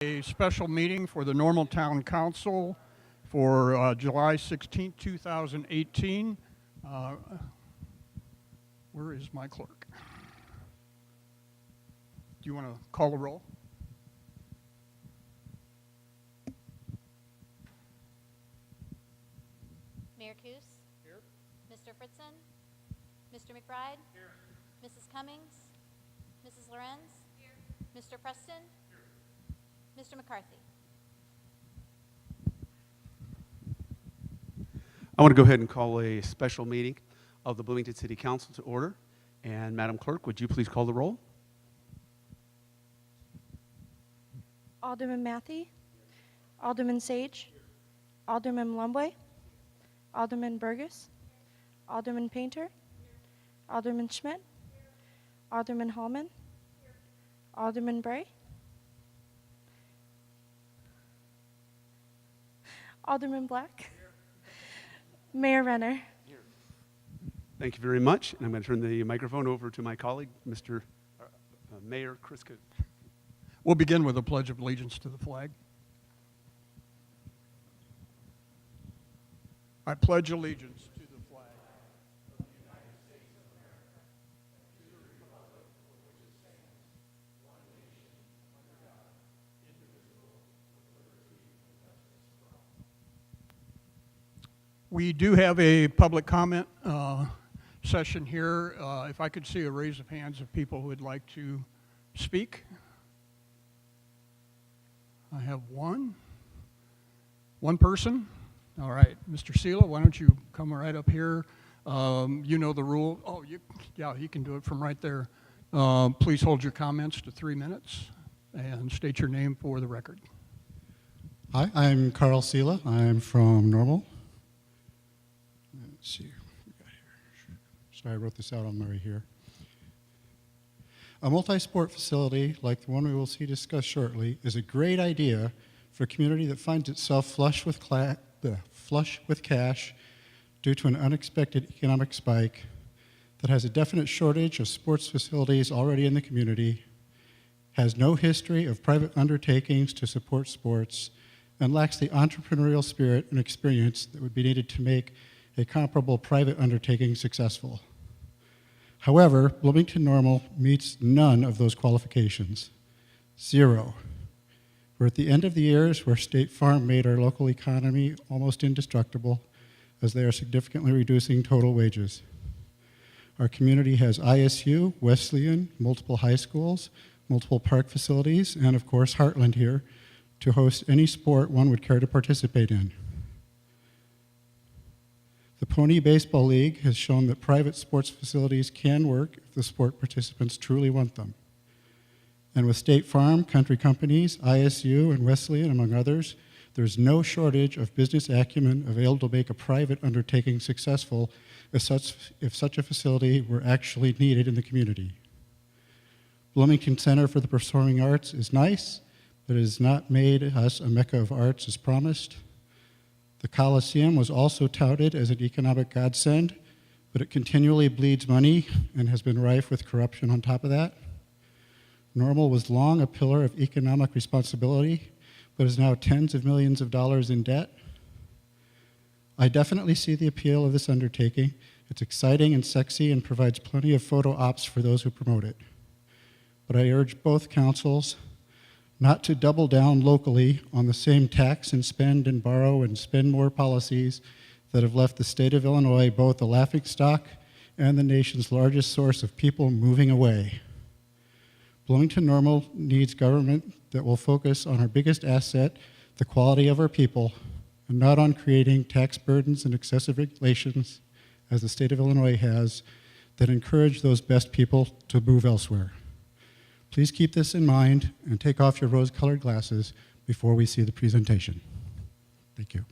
A special meeting for the Normal Town Council for July 16, 2018. Where is my clerk? Do you want to call the roll? Mayor Coos? Here. Mr. Fritzen? Mr. McBride? Here. Mrs. Cummings? Mrs. Lorenz? Here. Mr. Preston? Here. Mr. McCarthy? I want to go ahead and call a special meeting of the Bloomington City Council to order. And Madam Clerk, would you please call the roll? Alderman Matthey, Alderman Sage, Alderman Lumway, Alderman Burgess, Alderman Painter, Alderman Schmidt, Alderman Hallman, Alderman Bray, Alderman Black, Mayor Renner. Thank you very much. And I'm going to turn the microphone over to my colleague, Mr. Mayor Chris Coos. We'll begin with a pledge of allegiance to the flag. I pledge allegiance to the flag of the United States of America, to the republic for which it stands, one nation, under God, indivisible, with liberty and justice for all. We do have a public comment session here. If I could see a raise of hands of people who would like to speak. I have one person. All right, Mr. Sela, why don't you come right up here? You know the rule. Oh, yeah, he can do it from right there. Please hold your comments to 3 minutes and state your name for the record. Hi, I'm Carl Sela. I'm from Normal. Let's see what we got here. Sorry, I wrote this out on my way here. A multi-sport facility like the one we will see discussed shortly is a great idea for a community that finds itself flush with cash due to an unexpected economic spike, that has a definite shortage of sports facilities already in the community, has no history of private undertakings to support sports, and lacks the entrepreneurial spirit and experience that would be needed to make a comparable private undertaking successful. However, Bloomington Normal meets none of those qualifications. Zero. We're at the end of the years where State Farm made our local economy almost indestructible, as they are significantly reducing total wages. Our community has ISU, Wesleyan, multiple high schools, multiple park facilities, and of course Heartland here to host any sport one would care to participate in. The Pony Baseball League has shown that private sports facilities can work if the sport participants truly want them. And with State Farm, country companies, ISU, and Wesleyan, among others, there's no shortage of business acumen available to make a private undertaking successful if such a facility were actually needed in the community. Bloomington Center for the Performing Arts is nice, but it has not made us a mecca of arts as promised. The Coliseum was also touted as an economic godsend, but it continually bleeds money and has been rife with corruption on top of that. Normal was long a pillar of economic responsibility, but is now tens of millions of dollars in debt. I definitely see the appeal of this undertaking. It's exciting and sexy and provides plenty of photo ops for those who promote it. But I urge both councils not to double down locally on the same tax and borrow and spend more policies that have left the state of Illinois both a laughingstock and the nation's largest source of people moving away. Bloomington Normal needs government that will focus on our biggest asset, the quality of our people, and not on creating tax burdens and excessive regulations, as the state of Illinois has, that encourage those best people to move elsewhere. Please keep this in mind and take off your rose-colored glasses before we see the presentation. Thank you.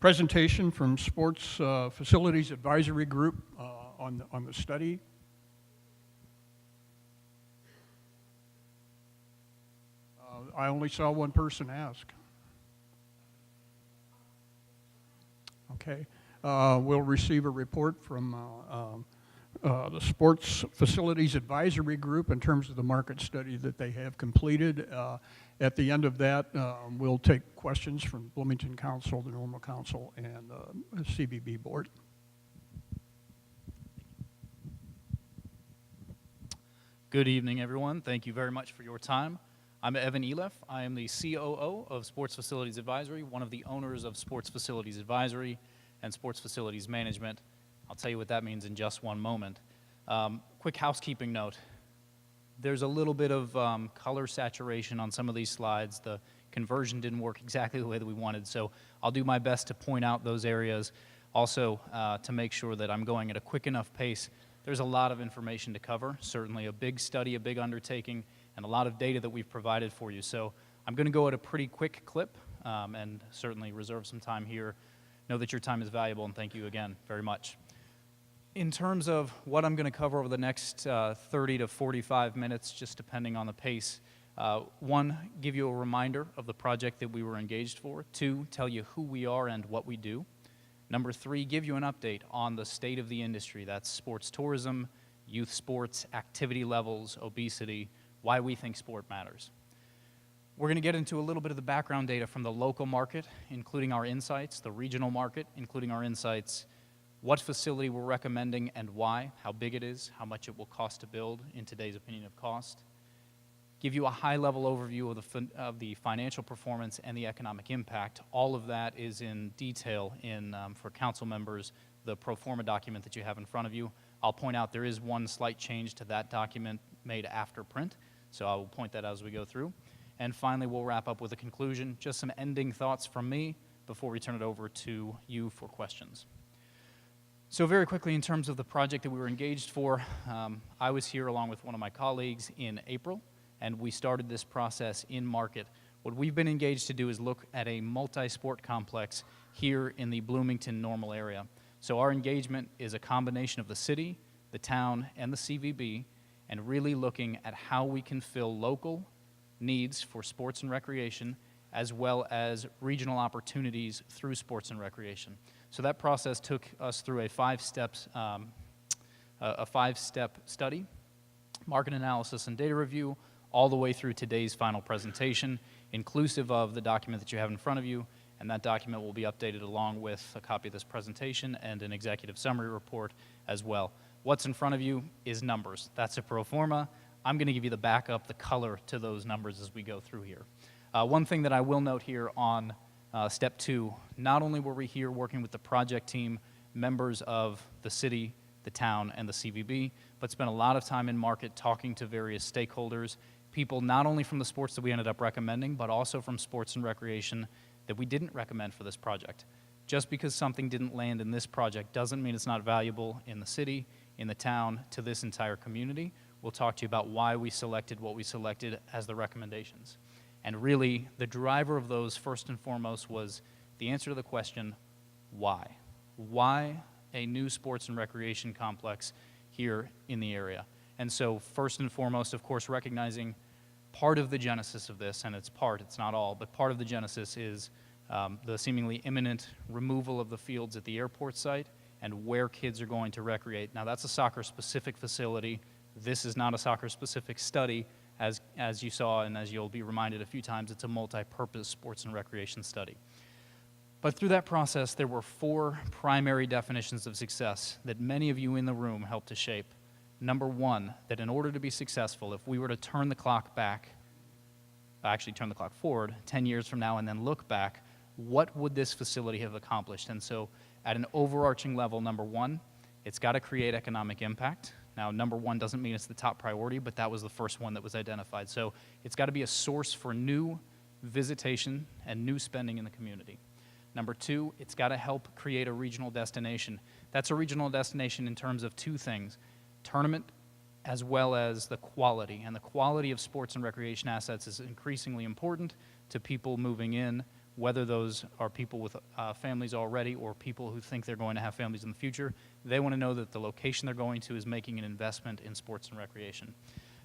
Presentation from Sports Facilities Advisory Group on the study. I only saw one person ask. Okay. will receive a report from the Sports Facilities Advisory Group in terms of the market study that they have completed. At the end of that, we'll take questions from Bloomington Council, the Normal Council, and the CVB Board. Good evening, everyone. Thank you very much for your time. I'm Evan Elef. I am the COO of Sports Facilities Advisory, one of the owners of Sports Facilities Advisory and Sports Facilities Management. I'll tell you what that means in just one moment. Quick housekeeping note. There's a little bit of color saturation on some of these slides. The conversion didn't work exactly the way that we wanted, so I'll do my best to point out those areas. Also, to make sure that I'm going at a quick enough pace. There's a lot of information to cover, certainly a big study, a big undertaking, and a lot of data that we've provided for you. So I'm going to go at a pretty quick clip and certainly reserve some time here. Know that your time is valuable, and thank you again very much. In terms of what I'm going to cover over the next 30 to 45 minutes, just depending on the pace, one, give you a reminder of the project that we were engaged for. Two, tell you who we are and what we do. Number three, give you an update on the state of the industry. That's sports tourism, youth sports, activity levels, obesity, why we think sport matters. We're going to get into a little bit of the background data from the local market, including our insights, the regional market, including our insights, what facility we're recommending and why, how big it is, how much it will cost to build in today's opinion of cost. Give you a high-level overview of the financial performance and the economic impact. All of that is in detail in, for council members, the pro forma document that you have in front of you. I'll point out there is one slight change to that document made after print, so I will point that out as we go through. And finally, we'll wrap up with a conclusion, just some ending thoughts from me before we turn it over to you for questions. So very quickly, in terms of the project that we were engaged for, I was here along with one of my colleagues in April, and we started this process in market. What we've been engaged to do is look at a multi-sport complex here in the Bloomington Normal area. So our engagement is a combination of the city, the town, and the CVB, and really looking at how we can fill local needs for sports and recreation, as well as regional opportunities through sports and recreation. So that process took us through a five-step study, market analysis and data review, all the way through today's final presentation, inclusive of the document that you have in front of you, and that document will be updated along with a copy of this presentation and an executive summary report as well. What's in front of you is numbers. That's a pro forma. I'm going to give you the backup, the color to those numbers as we go through here. One thing that I will note here on step two, not only were we here working with the project team, members of the city, the town, and the CVB, but spent a lot of time in market talking to various stakeholders, people not only from the sports that we ended up recommending, but also from sports and recreation that we didn't recommend for this project. Just because something didn't land in this project doesn't mean it's not valuable in the city, in the town, to this entire community. We'll talk to you about why we selected what we selected as the recommendations. And really, the driver of those, first and foremost, was the answer to the question, why? Why a new sports and recreation complex here in the area? And so, first and foremost, of course, recognizing part of the genesis of this, and it's not all, but part of the genesis is the seemingly imminent removal of the fields at the airport site and where kids are going to recreate. Now, that's a soccer-specific facility. This is not a soccer-specific study. As you saw and as you'll be reminded a few times, it's a multi-purpose sports and recreation study. But through that process, there were four primary definitions of success that many of you in the room helped to shape. Number one, that in order to be successful, if we were to turn the clock back, actually turn the clock forward 10 years from now and then look back, what would this facility have accomplished? And so at an overarching level, number one, it's got to create economic impact. Now, number one doesn't mean it's the top priority, but that was the first one that was identified. So it's got to be a source for new visitation and new spending in the community. Number two, it's got to help create a regional destination. That's a regional destination in terms of two things, tournament as well as the quality. And the quality of sports and recreation assets is increasingly important to people moving in, whether those are people with families already or people who think they're going to have families in the future. They want to know that the location they're going to is making an investment in sports and recreation.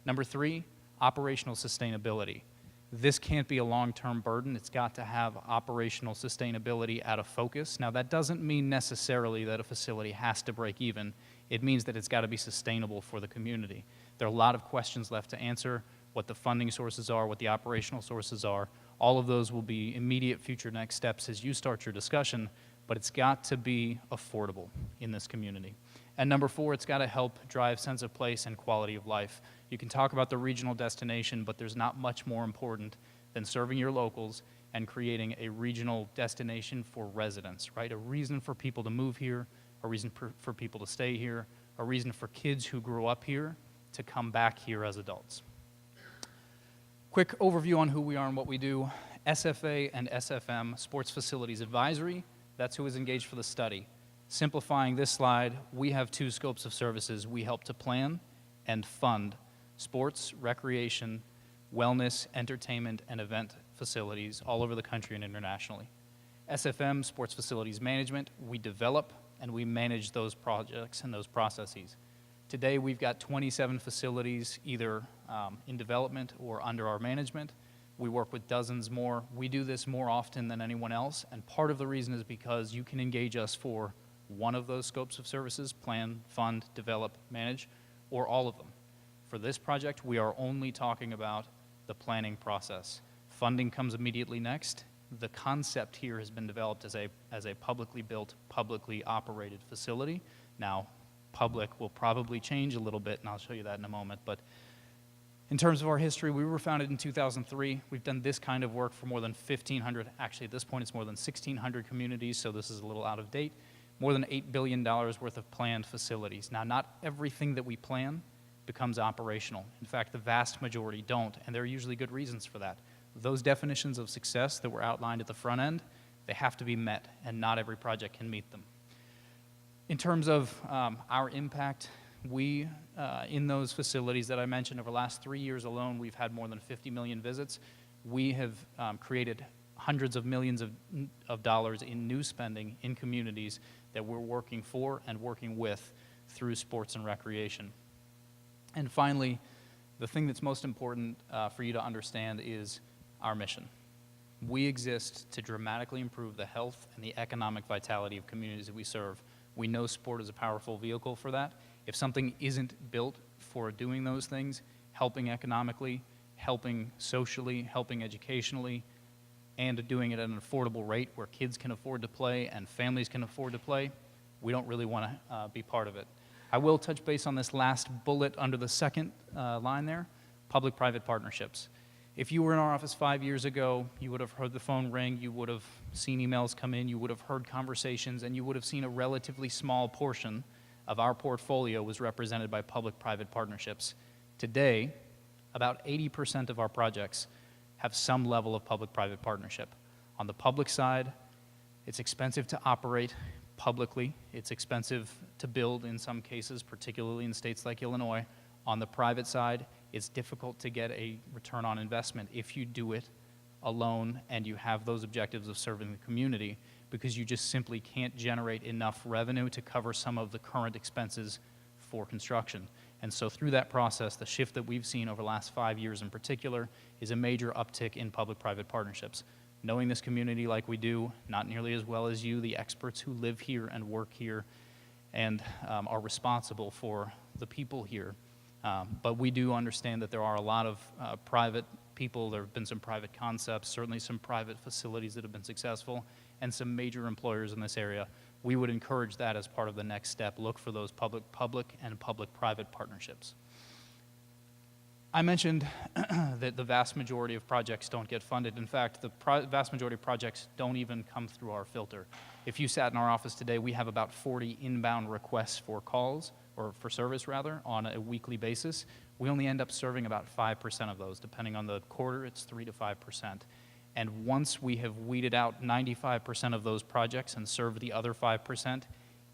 Number three, operational sustainability. This can't be a long-term burden. It's got to have operational sustainability at a focus. Now, that doesn't mean necessarily that a facility has to break even. It means that it's got to be sustainable for the community. There are a lot of questions left to answer, what the funding sources are, what the operational sources are. All of those will be immediate future next steps as you start your discussion, but it's got to be affordable in this community. And number 4, it's got to help drive sense of place and quality of life. You can talk about the regional destination, but there's not much more important than serving your locals and creating a regional destination for residents, right? A reason for people to move here, a reason for people to stay here, a reason for kids who grew up here to come back here as adults. Quick overview on who we are and what we do. SFA and SFM, Sports Facilities Advisory, that's who is engaged for the study. Simplifying this slide, we have 2 scopes of services. We help to plan and fund sports, recreation, wellness, entertainment, and event facilities all over the country and internationally. SFM, Sports Facilities Management, we develop and we manage those projects and those processes. Today, we've got 27 facilities either in development or under our management. We work with dozens more. We do this more often than anyone else, and part of the reason is because you can engage us for one of those scopes of services, plan, fund, develop, manage, or all of them. For this project, we are only talking about the planning process. Funding comes immediately next. The concept here has been developed as a publicly built, publicly operated facility. Now, public will probably change a little bit, and I'll show you that in a moment, but in terms of our history, we were founded in 2003. We've done this kind of work for more than 1,500, actually at this point it's more than 1,600 communities, so this is a little out of date. More than $8 billion worth of planned facilities. Now, not everything that we plan becomes operational. In fact, the vast majority don't, and there are usually good reasons for that. Those definitions of success that were outlined at the front end, they have to be met, and not every project can meet them. In terms of our impact, we, in those facilities that I mentioned, over the last 3 years alone, we've had more than 50 million visits. We have created hundreds of millions of dollars in new spending in communities that we're working for and working with through sports and recreation. And finally, the thing that's most important for you to understand is our mission. We exist to dramatically improve the health and the economic vitality of communities that we serve. We know sport is a powerful vehicle for that. If something isn't built for doing those things, helping economically, helping socially, helping educationally, and doing it at an affordable rate where kids can afford to play and families can afford to play, we don't really want to be part of it. I will touch base on this last bullet under the second line there, public-private partnerships. If you were in our office 5 years ago, you would have heard the phone ring, you would have seen emails come in, you would have heard conversations, and you would have seen a relatively small portion of our portfolio was represented by public-private partnerships. Today, about 80% of our projects have some level of public-private partnership. On the public side, it's expensive to operate publicly. It's expensive to build in some cases, particularly in states like Illinois. On the private side, it's difficult to get a return on investment if you do it alone and you have those objectives of serving the community, because you just simply can't generate enough revenue to cover some of the current expenses for construction. And so through that process, the shift that we've seen over the last 5 years in particular is a major uptick in public-private partnerships. Knowing this community like we do, not nearly as well as you, the experts who live here and work here and are responsible for the people here. But we do understand that there are a lot of private people, there have been some private concepts, certainly some private facilities that have been successful, and some major employers in this area. We would encourage that as part of the next step. Look for those public and public-private partnerships. I mentioned that the vast majority of projects don't get funded. In fact, the vast majority of projects don't even come through our filter. If you sat in our office today, we have about 40 inbound requests for calls, or for service rather, on a weekly basis. We only end up serving about 5% of those. Depending on the quarter, it's 3 to 5%. And once we have weeded out 95% of those projects and served the other 5%,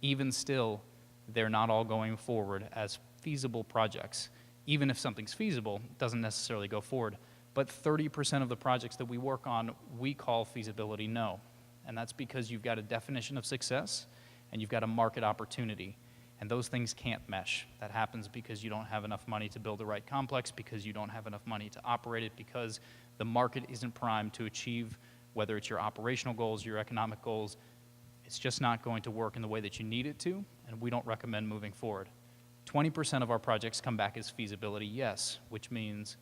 even still, they're not all going forward as feasible projects. Even if something's feasible, it doesn't necessarily go forward. But 30% of the projects that we work on, we call feasibility no. And that's because you've got a definition of success and you've got a market opportunity. And those things can't mesh. That happens because you don't have enough money to build the right complex, because you don't have enough money to operate it, because the market isn't primed to achieve, whether it's your operational goals, your economic goals, it's just not going to work in the way that you need it to, and we don't recommend moving forward. 20% of our projects come back as feasibility, yes, which means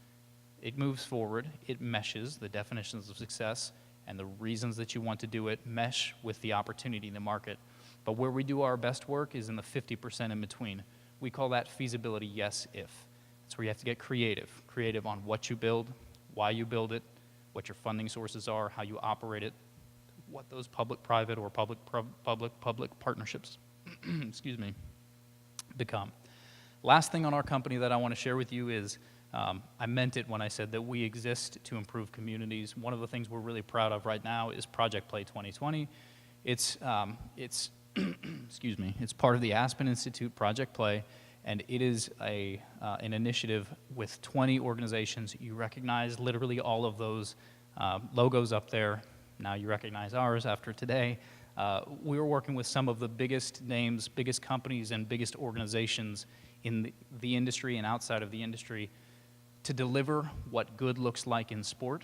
it moves forward, it meshes, the definitions of success and the reasons that you want to do it mesh with the opportunity in the market. But where we do our best work is in the 50% in between. We call that feasibility yes if. That's where you have to get creative on what you build, why you build it, what your funding sources are, how you operate it, what those public-private or public-public partnerships excuse me, become. Last thing on our company that I want to share with you is I meant it when I said that we exist to improve communities. One of the things we're really proud of right now is Project Play 2020. It's excuse me, it's part of the Aspen Institute Project Play, and it is an initiative with 20 organizations. You recognize literally all of those logos up there. Now you recognize ours after today. We're working with some of the biggest names, biggest companies, and biggest organizations in the industry and outside of the industry to deliver what good looks like in sport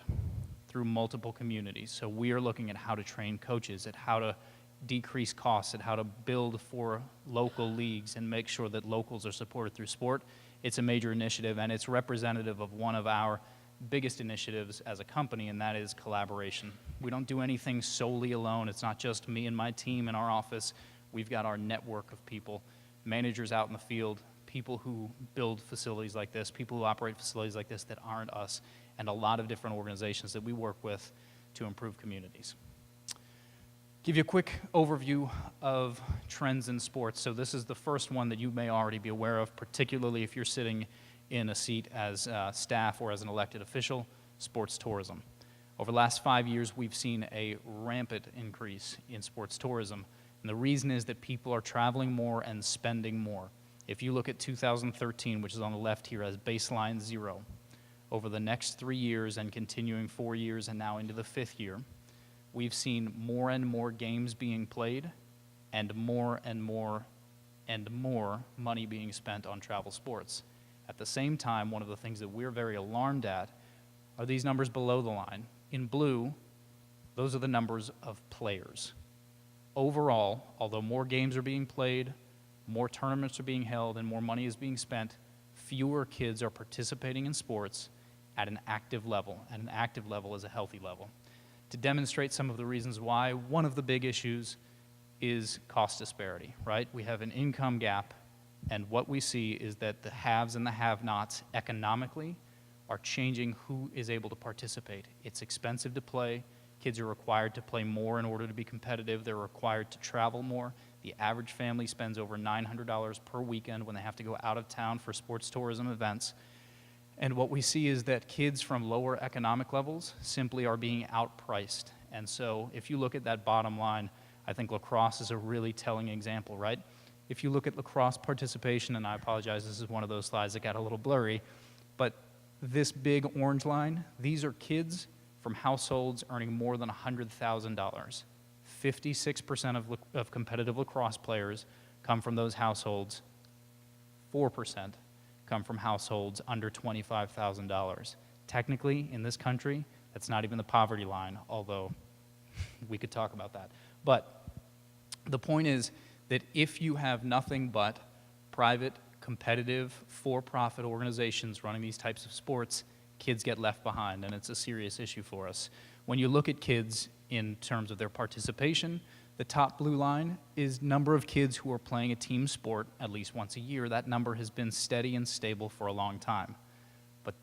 through multiple communities. So we are looking at how to train coaches, at how to decrease costs, at how to build for local leagues and make sure that locals are supported through sport. It's a major initiative, and it's representative of one of our biggest initiatives as a company, and that is collaboration. We don't do anything solely alone. It's not just me and my team in our office. We've got our network of people, managers out in the field, people who build facilities like this, people who operate facilities like this that aren't us, and a lot of different organizations that we work with to improve communities. Give you a quick overview of trends in sports. So this is the first one that you may already be aware of, particularly if you're sitting in a seat as staff or as an elected official, sports tourism. Over the last 5 years, we've seen a rampant increase in sports tourism. And the reason is that people are traveling more and spending more. If you look at 2013, which is on the left here as baseline 0, over the next 3 years and continuing 4 years and now into the 5th year, we've seen more and more games being played and more and more and more money being spent on travel sports. At the same time, one of the things that we're very alarmed at are these numbers below the line. In blue, those are the numbers of players. Overall, although more games are being played, more tournaments are being held, and more money is being spent, fewer kids are participating in sports at an active level, and an active level is a healthy level. To demonstrate some of the reasons why, one of the big issues is cost disparity, right? We have an income gap, and what we see is that the haves and the have-nots economically are changing who is able to participate. It's expensive to play. Kids are required to play more in order to be competitive. They're required to travel more. The average family spends over $900 per weekend when they have to go out of town for sports tourism events. And what we see is that kids from lower economic levels simply are being outpriced. And so if you look at that bottom line, I think lacrosse is a really telling example, right? If you look at lacrosse participation, and I apologize, this is one of those slides that got a little blurry, but this big orange line, these are kids from households earning more than $100,000. 56% of competitive lacrosse players come from those households. 4% come from households under $25,000. Technically, in this country, that's not even the poverty line, although we could talk about that. But the point is that if you have nothing but private, competitive, for-profit organizations running these types of sports, kids get left behind, and it's a serious issue for us. When you look at kids in terms of their participation, the top blue line is number of kids who are playing a team sport at least once a year. That number has been steady and stable for a long time. But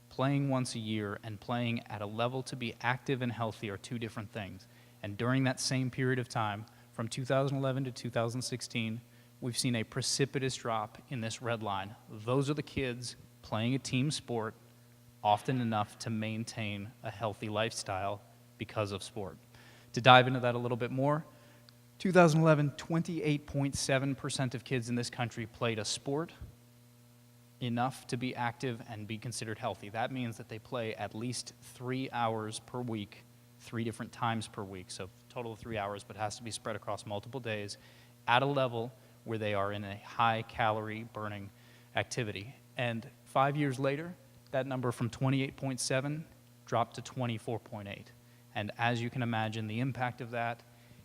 playing once a year and playing at a level to be active and healthy are two different things. And during that same period of time, from 2011 to 2016, we've seen a precipitous drop in this red line. Those are the kids playing a team sport often enough to maintain a healthy lifestyle because of sport. To dive into that a little bit more, 2011, 28.7% of kids in this country played a sport enough to be active and be considered healthy. That means that they play at least 3 hours per week, 3 different times per week, so total of 3 hours, but has to be spread across multiple days at a level where they are in a high-calorie burning activity. And 5 years later, that number from 28.7 dropped to 24.8. And as you can imagine, the impact of that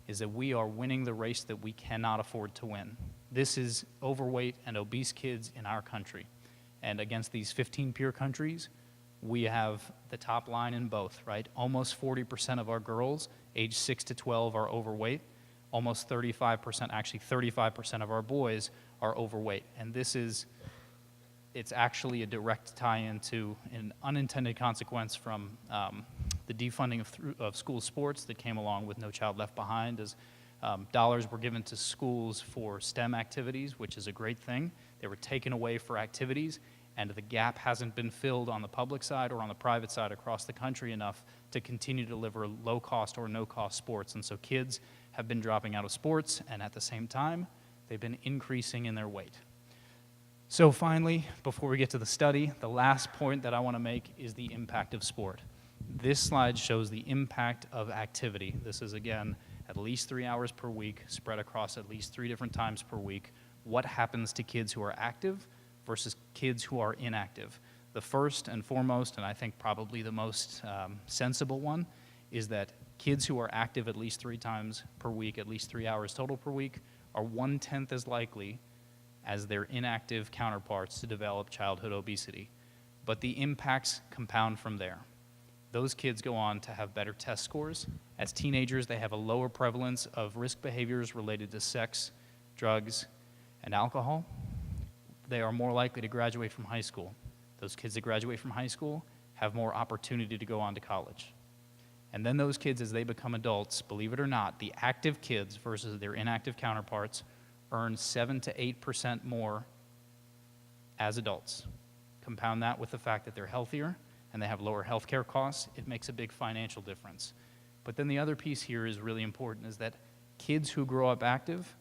is that we are winning the race that we cannot afford to win. This is overweight and obese kids in our country. And against these 15 peer countries, we have the top line in both, right? Almost 40% of our girls aged 6 to 12 are overweight. Almost 35%, actually 35% of our boys are overweight. And it's actually a direct tie-in to an unintended consequence from the defunding of school sports that came along with No Child Left Behind, as dollars were given to schools for STEM activities, which is a great thing. They were taken away for activities, and the gap hasn't been filled on the public side or on the private side across the country enough to continue to deliver low-cost or no-cost sports. And so kids have been dropping out of sports, and at the same time, they've been increasing in their weight. So finally, before we get to the study, the last point that I want to make is the impact of sport. This slide shows the impact of activity. This is, again, at least 3 hours per week, spread across at least 3 different times per week. What happens to kids who are active versus kids who are inactive? The first and foremost, and I think probably the most sensible one, is that kids who are active at least 3 times per week, at least 3 hours total per week, are 1/10 as likely as their inactive counterparts to develop childhood obesity. But the impacts compound from there. Those kids go on to have better test scores. As teenagers, they have a lower prevalence of risk behaviors related to sex, drugs, and alcohol. They are more likely to graduate from high school. Those kids that graduate from high school have more opportunity to go on to college. And then those kids, as they become adults, believe it or not, the active kids versus their inactive counterparts earn 7 to 8% more as adults. Compound that with the fact that they're healthier and they have lower health care costs, it makes a big financial difference. But then the other piece here is really important, is that kids who grow up active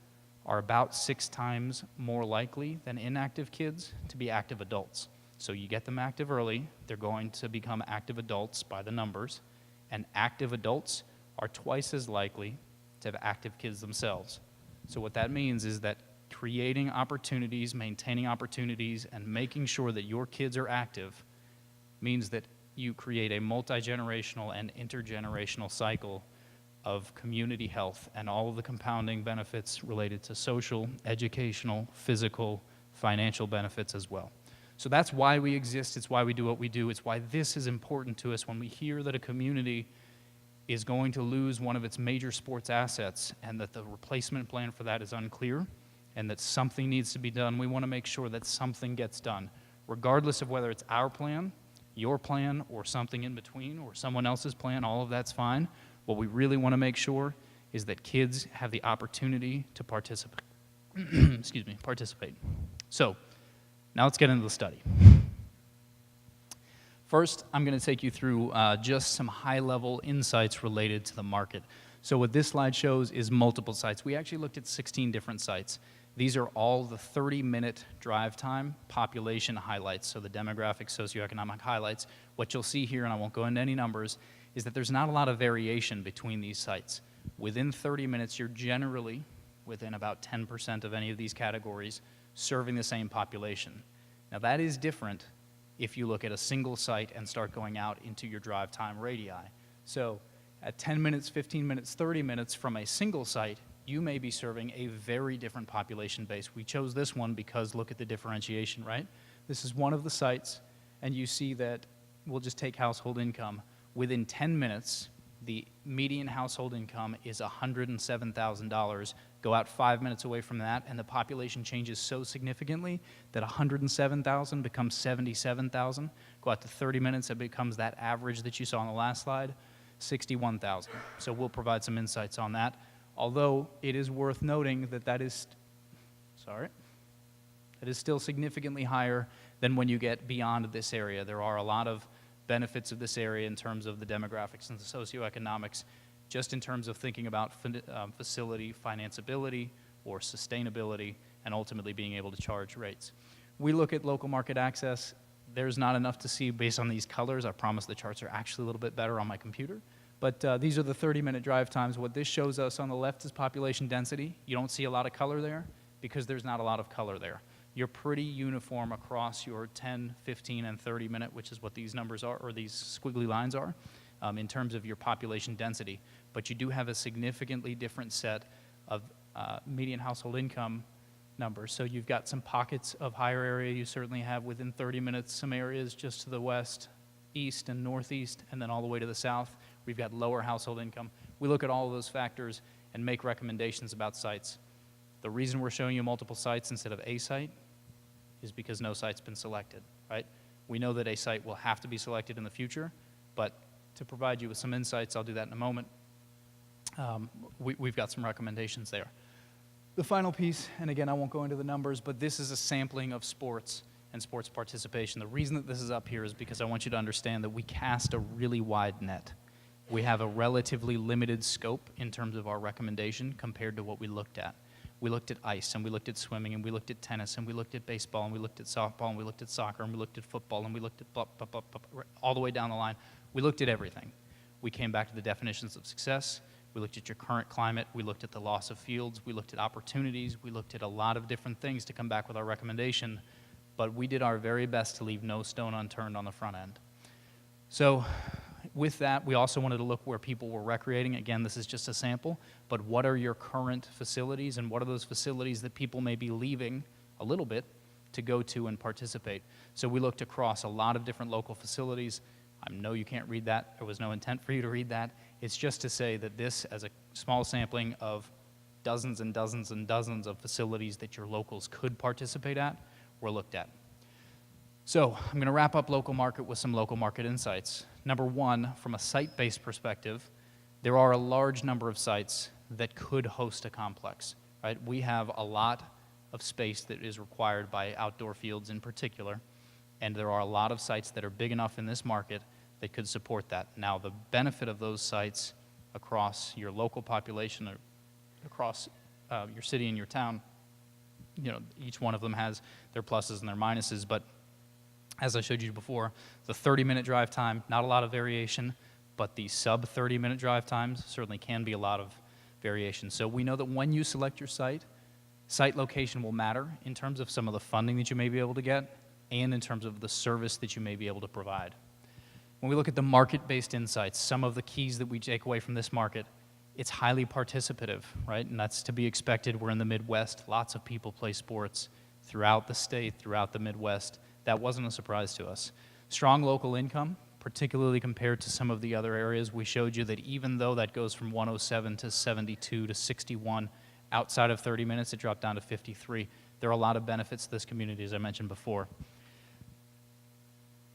are about 6 times more likely than inactive kids to be active adults. So you get them active early, they're going to become active adults by the numbers, and active adults are twice as likely to have active kids themselves. So what that means is that creating opportunities, maintaining opportunities, and making sure that your kids are active means that you create a multi-generational and intergenerational cycle of community health and all of the compounding benefits related to social, educational, physical, financial benefits as well. So that's why we exist. It's why we do what we do. It's why this is important to us when we hear that a community is going to lose one of its major sports assets and that the replacement plan for that is unclear and that something needs to be done. We want to make sure that something gets done, regardless of whether it's our plan, your plan, or something in between, or someone else's plan. All of that's fine. What we really want to make sure is that kids have the opportunity to participate. Participate. So now let's get into the study. First, I'm going to take you through just some high-level insights related to the market. So what this slide shows is multiple sites. We actually looked at 16 different sites. These are all the 30-minute drive time population highlights, so the demographic, socioeconomic highlights. What you'll see here, and I won't go into any numbers, is that there's not a lot of variation between these sites. Within 30 minutes, you're generally within about 10% of any of these categories serving the same population. Now that is different if you look at a single site and start going out into your drive time radii. So at 10 minutes, 15 minutes, 30 minutes from a single site, you may be serving a very different population base. We chose this one because look at the differentiation, right? This is one of the sites, and you see that we'll just take household income. Within 10 minutes, the median household income is $107,000. Go out 5 minutes away from that, and the population changes so significantly that 107,000 becomes 77,000. Go out to 30 minutes, it becomes that average that you saw on the last slide, 61,000. So we'll provide some insights on that. Although it is worth noting that that is still significantly higher than when you get beyond this area. There are a lot of benefits of this area in terms of the demographics and the socioeconomics, just in terms of thinking about facility financeability or sustainability and ultimately being able to charge rates. We look at local market access. There's not enough to see based on these colors. I promise the charts are actually a little bit better on my computer. But these are the 30-minute drive times. What this shows us on the left is population density. You don't see a lot of color there because there's not a lot of color there. you're pretty uniform across your 10, 15, and 30 minute, which is what these numbers are, or these squiggly lines are, in terms of your population density. But you do have a significantly different set of median household income numbers. So you've got some pockets of higher area. You certainly have within 30 minutes some areas just to the west, east, and northeast, and then all the way to the south. We've got lower household income. We look at all of those factors and make recommendations about sites. The reason we're showing you multiple sites instead of a site is because no site's been selected, right? We know that a site will have to be selected in the future, but to provide you with some insights, I'll do that in a moment. We've got some recommendations there. The final piece, and again, I won't go into the numbers, but this is a sampling of sports and sports participation. The reason that this is up here is because I want you to understand that we cast a really wide net. We have a relatively limited scope in terms of our recommendation compared to what we looked at. We looked at ice, and we looked at swimming, and we looked at tennis, and we looked at baseball, and we looked at softball, and we looked at soccer, and we looked at football, and we looked at all the way down the line. We looked at everything. We came back to the definitions of success. We looked at your current climate. We looked at the loss of fields. We looked at opportunities. We looked at a lot of different things to come back with our recommendation, but we did our very best to leave no stone unturned on the front end. So with that, we also wanted to look where people were recreating. Again, this is just a sample, but what are your current facilities, and what are those facilities that people may be leaving a little bit to go to and participate? So we looked across a lot of different local facilities. I know you can't read that. There was no intent for you to read that. It's just to say that this, as a small sampling of dozens and dozens and dozens of facilities that your locals could participate at, were looked at. So I'm going to wrap up local market with some local market insights. Number one, from a site-based perspective, there are a large number of sites that could host a complex, right? We have a lot of space that is required by outdoor fields in particular, and there are a lot of sites that are big enough in this market that could support that. Now, the benefit of those sites across your local population or across your city and your town, you know, each one of them has their pluses and their minuses, but as I showed you before, the 30-minute drive time, not a lot of variation, but the sub-30-minute drive times certainly can be a lot of variation. So we know that when you select your site, site location will matter in terms of some of the funding that you may be able to get and in terms of the service that you may be able to provide. When we look at the market-based insights, some of the keys that we take away from this market, it's highly participative, right? And that's to be expected. We're in the Midwest. Lots of people play sports throughout the state, throughout the Midwest. That wasn't a surprise to us. Strong local income, particularly compared to some of the other areas. We showed you that even though that goes from 107 to 72 to 61, outside of 30 minutes, it dropped down to 53. There are a lot of benefits to this community, as I mentioned before.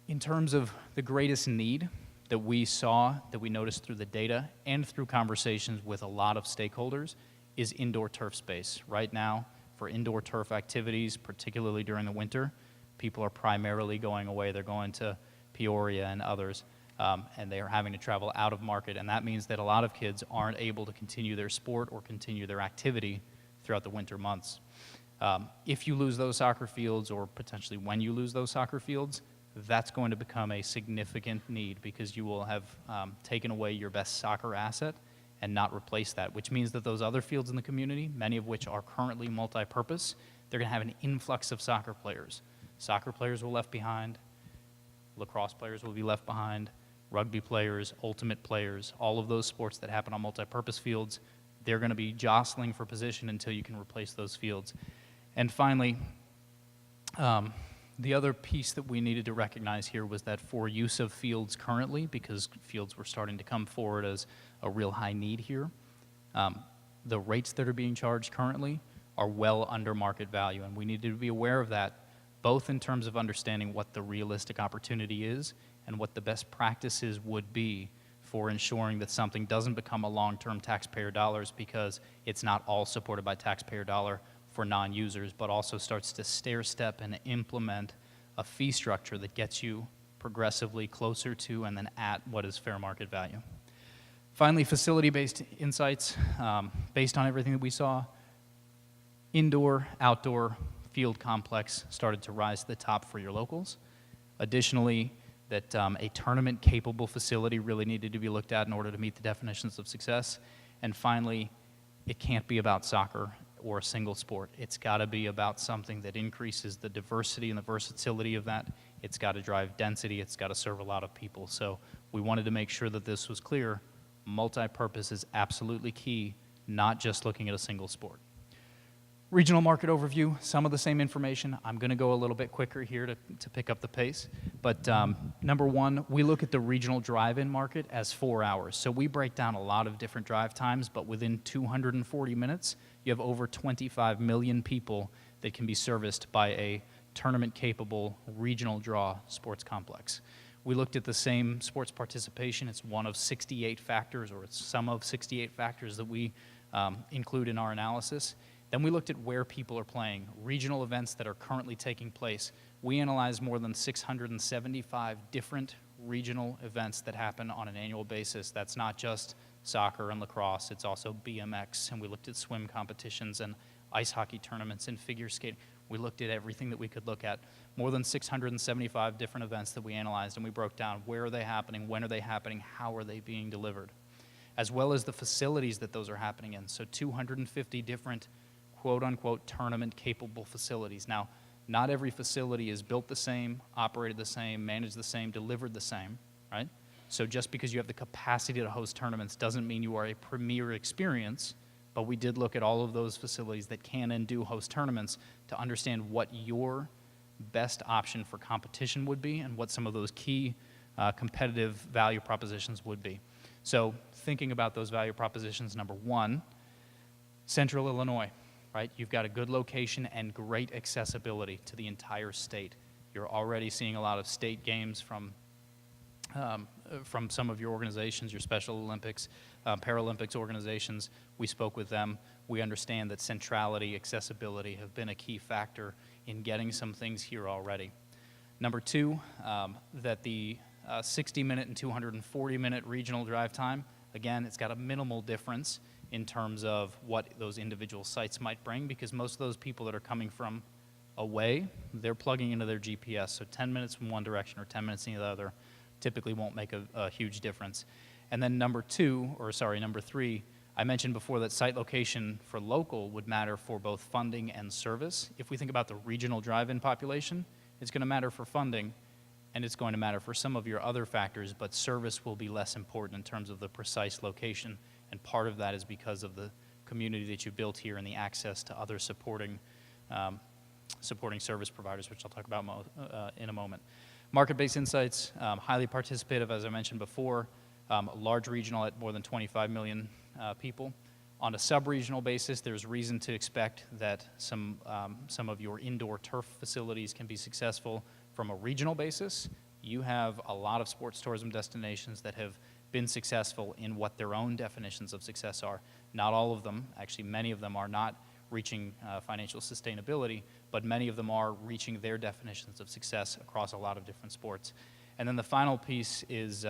In terms of the greatest need that we saw, that we noticed through the data and through conversations with a lot of stakeholders, is indoor turf space. Right now, for indoor turf activities, particularly during the winter, people are primarily going away. They're going to Peoria and others, and they are having to travel out of market, and that means that a lot of kids aren't able to continue their sport or continue their activity throughout the winter months. If you lose those soccer fields, or potentially when you lose those soccer fields, that's going to become a significant need because you will have taken away your best soccer asset and not replaced that, which means that those other fields in the community, many of which are currently multi-purpose, they're going to have an influx of soccer players. Soccer players will be left behind, lacrosse players will be left behind, rugby players, ultimate players, all of those sports that happen on multi-purpose fields, they're going to be jostling for position until you can replace those fields. And finally, the other piece that we needed to recognize here was that for use of fields currently, because fields were starting to come forward as a real high need here, the rates that are being charged currently are well under market value, and we needed to be aware of that, both in terms of understanding what the realistic opportunity is and what the best practices would be for ensuring that something doesn't become a long-term taxpayer dollars because it's not all supported by taxpayer dollar for non-users, but also starts to stair-step and implement a fee structure that gets you progressively closer to and then at what is fair market value. Finally, facility-based insights. Based on everything that we saw, indoor, outdoor, field complex started to rise to the top for your locals. Additionally, that a tournament-capable facility really needed to be looked at in order to meet the definitions of success. And finally, it can't be about soccer or a single sport. It's got to be about something that increases the diversity and the versatility of that. It's got to drive density. It's got to serve a lot of people. So we wanted to make sure that this was clear. Multi-purpose is absolutely key, not just looking at a single sport. Regional market overview, some of the same information. I'm going to go a little bit quicker here to pick up the pace. But number one, we look at the regional drive-in market as 4 hours. So we break down a lot of different drive times, but within 240 minutes, you have over 25 million people that can be serviced by a tournament-capable regional draw sports complex. We looked at the same sports participation. It's one of 68 factors, or it's some of 68 factors that we include in our analysis. Then we looked at where people are playing, regional events that are currently taking place. We analyzed more than 675 different regional events that happen on an annual basis. That's not just soccer and lacrosse, it's also BMX, and we looked at swim competitions and ice hockey tournaments and figure skating. We looked at everything that we could look at. More than 675 different events that we analyzed, and we broke down where are they happening, when are they happening, how are they being delivered, as well as the facilities that those are happening in. So 250 different quote-unquote tournament-capable facilities. Now, not every facility is built the same, operated the same, managed the same, delivered the same, right? So just because you have the capacity to host tournaments doesn't mean you are a premier experience, but we did look at all of those facilities that can and do host tournaments to understand what your best option for competition would be and what some of those key competitive value propositions would be. So thinking about those value propositions, number one, Central Illinois. Right? You've got a good location and great accessibility to the entire state. You're already seeing a lot of state games from some of your organizations, your Special Olympics, Paralympics organizations. We spoke with them. We understand that centrality, accessibility have been a key factor in getting some things here already. Number two, that the 60-minute and 240-minute regional drive time, again, it's got a minimal difference in terms of what those individual sites might bring, because most of those people that are coming from away, they're plugging into their GPS. So 10 minutes from one direction or 10 minutes in the other typically won't make a huge difference. And then number three, I mentioned before that site location for local would matter for both funding and service. If we think about the regional drive-in population, it's going to matter for funding, and it's going to matter for some of your other factors, but service will be less important in terms of the precise location. And part of that is because of the community that you built here and the access to other supporting service providers, which I'll talk about in a moment. Market-based insights, highly participative, as I mentioned before, large regional at more than 25 million people. On a sub-regional basis, there's reason to expect that some of your indoor turf facilities can be successful. From a regional basis, you have a lot of sports tourism destinations that have been successful in what their own definitions of success are. Not all of them, actually many of them are not reaching financial sustainability, but many of them are reaching their definitions of success across a lot of different sports. And then the final piece is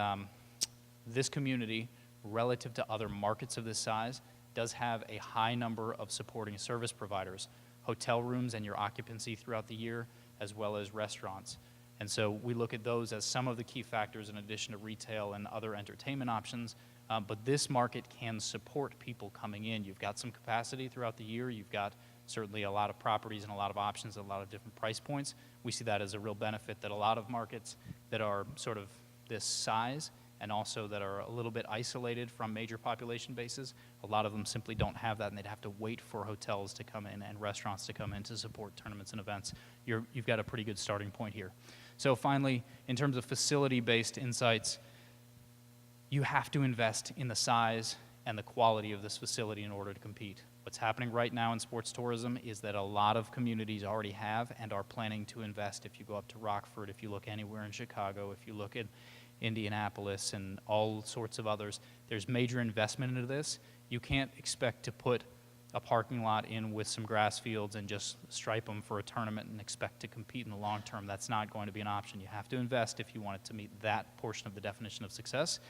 this community, relative to other markets of this size, does have a high number of supporting service providers, hotel rooms and your occupancy throughout the year, as well as restaurants. And so we look at those as some of the key factors in addition to retail and other entertainment options. But this market can support people coming in. You've got some capacity throughout the year. You've got certainly a lot of properties and a lot of options, a lot of different price points. We see that as a real benefit that a lot of markets that are sort of this size and also that are a little bit isolated from major population bases, a lot of them simply don't have that, and they'd have to wait for hotels to come in and restaurants to come in to support tournaments and events. You've got a pretty good starting point here. So finally, in terms of facility-based insights, you have to invest in the size and the quality of this facility in order to compete. What's happening right now in sports tourism is that a lot of communities already have and are planning to invest. If you go up to Rockford, if you look anywhere in Chicago, if you look at Indianapolis and all sorts of others, there's major investment into this. You can't expect to put a parking lot in with some grass fields and just stripe them for a tournament and expect to compete in the long term. That's not going to be an option. You have to invest if you want it to meet that portion of the definition of success.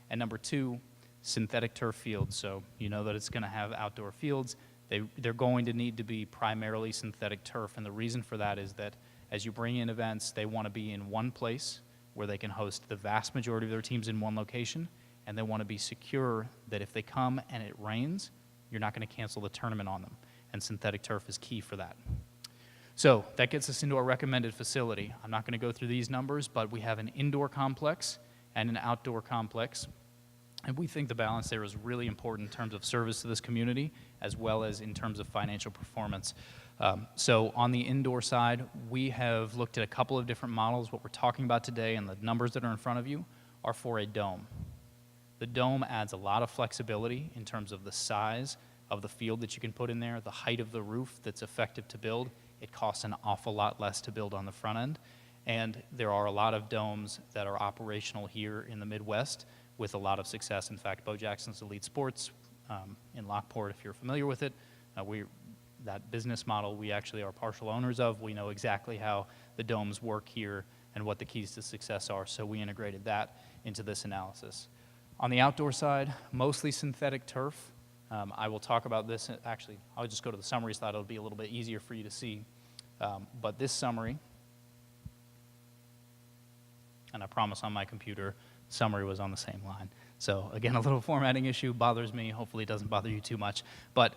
And number two, synthetic turf fields. So you know that it's going to have outdoor fields. They're going to need to be primarily synthetic turf. And the reason for that is that as you bring in events, they want to be in one place where they can host the vast majority of their teams in one location, and they want to be secure that if they come and it rains, you're not going to cancel the tournament on them. and synthetic turf is key for that. So that gets us into our recommended facility. I'm not going to go through these numbers, but we have an indoor complex and an outdoor complex. And we think the balance there is really important in terms of service to this community, as well as in terms of financial performance. So on the indoor side, we have looked at a couple of different models. What we're talking about today and the numbers that are in front of you are for a dome. The dome adds a lot of flexibility in terms of the size of the field that you can put in there, the height of the roof that's effective to build. It costs an awful lot less to build on the front end. And there are a lot of domes that are operational here in the Midwest with a lot of success. In fact, Bo Jackson's Elite Sports in Lockport, if you're familiar with it, that business model we actually are partial owners of. We know exactly how the domes work here and what the keys to success are, so we integrated that into this analysis. On the outdoor side, mostly synthetic turf. I will talk about this, actually, I'll just go to the summary slide. It'll be a little bit easier for you to see. But this summary, and I promise on my computer, summary was on the same line. So again, a little formatting issue bothers me. Hopefully it doesn't bother you too much. But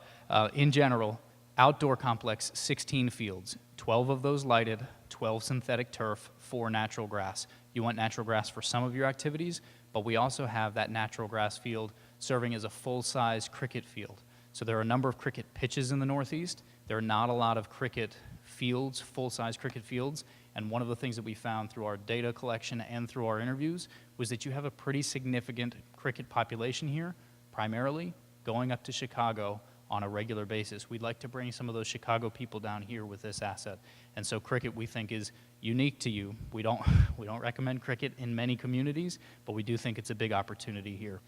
in general, outdoor complex, 16 fields, 12 of those lighted, 12 synthetic turf, 4 natural grass. You want natural grass for some of your activities, but we also have that natural grass field serving as a full-size cricket field. So there are a number of cricket pitches in the Northeast. There are not a lot of cricket fields, full-size cricket fields, and one of the things that we found through our data collection and through our interviews was that you have a pretty significant cricket population here, primarily going up to Chicago on a regular basis. We'd like to bring some of those Chicago people down here with this asset. And so cricket, we think, is unique to you. We don't recommend cricket in many communities, but we do think it's a big opportunity here.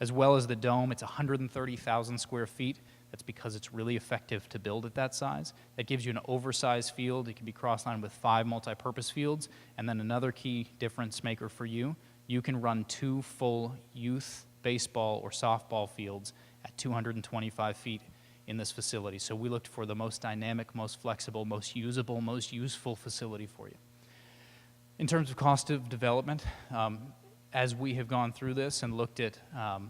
As well as the dome, it's 130,000 square feet. That's because it's really effective to build at that size. That gives you an oversized field. It can be cross-lined with 5 multi-purpose fields. And then another key difference maker for you, you can run 2 full youth baseball or softball fields at 225 feet in this facility. So we looked for the most dynamic, most flexible, most usable, most useful facility for you. In terms of cost of development, as we have gone through this and looked at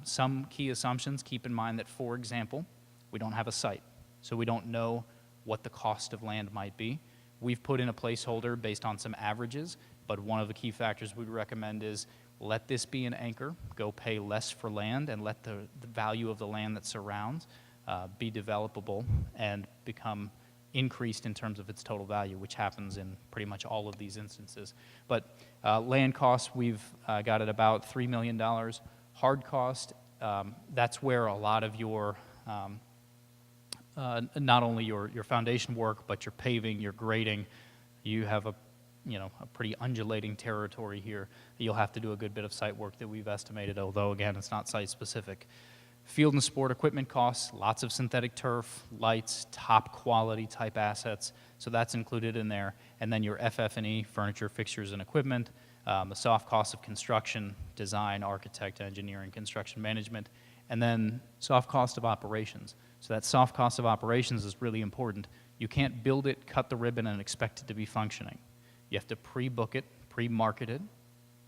some key assumptions, keep in mind that, for example, we don't have a site, so we don't know what the cost of land might be. We've put in a placeholder based on some averages, but one of the key factors we recommend is let this be an anchor, go pay less for land, and let the value of the land that surrounds be developable and become increased in terms of its total value, which happens in pretty much all of these instances. But land costs, we've got at about $3 million. Hard cost, that's where a lot of your not only your foundation work, but your paving, your grading. You have a pretty undulating territory here. You'll have to do a good bit of site work that we've estimated, although again, it's not site specific. Field and sport equipment costs, lots of synthetic turf, lights, top quality type assets, so that's included in there. And then your FF&E, furniture, fixtures, and equipment, the soft cost of construction, design, architect, engineering, construction management, and then soft cost of operations. So that soft cost of operations is really important. You can't build it, cut the ribbon, and expect it to be functioning. You have to pre-book it, pre-market it,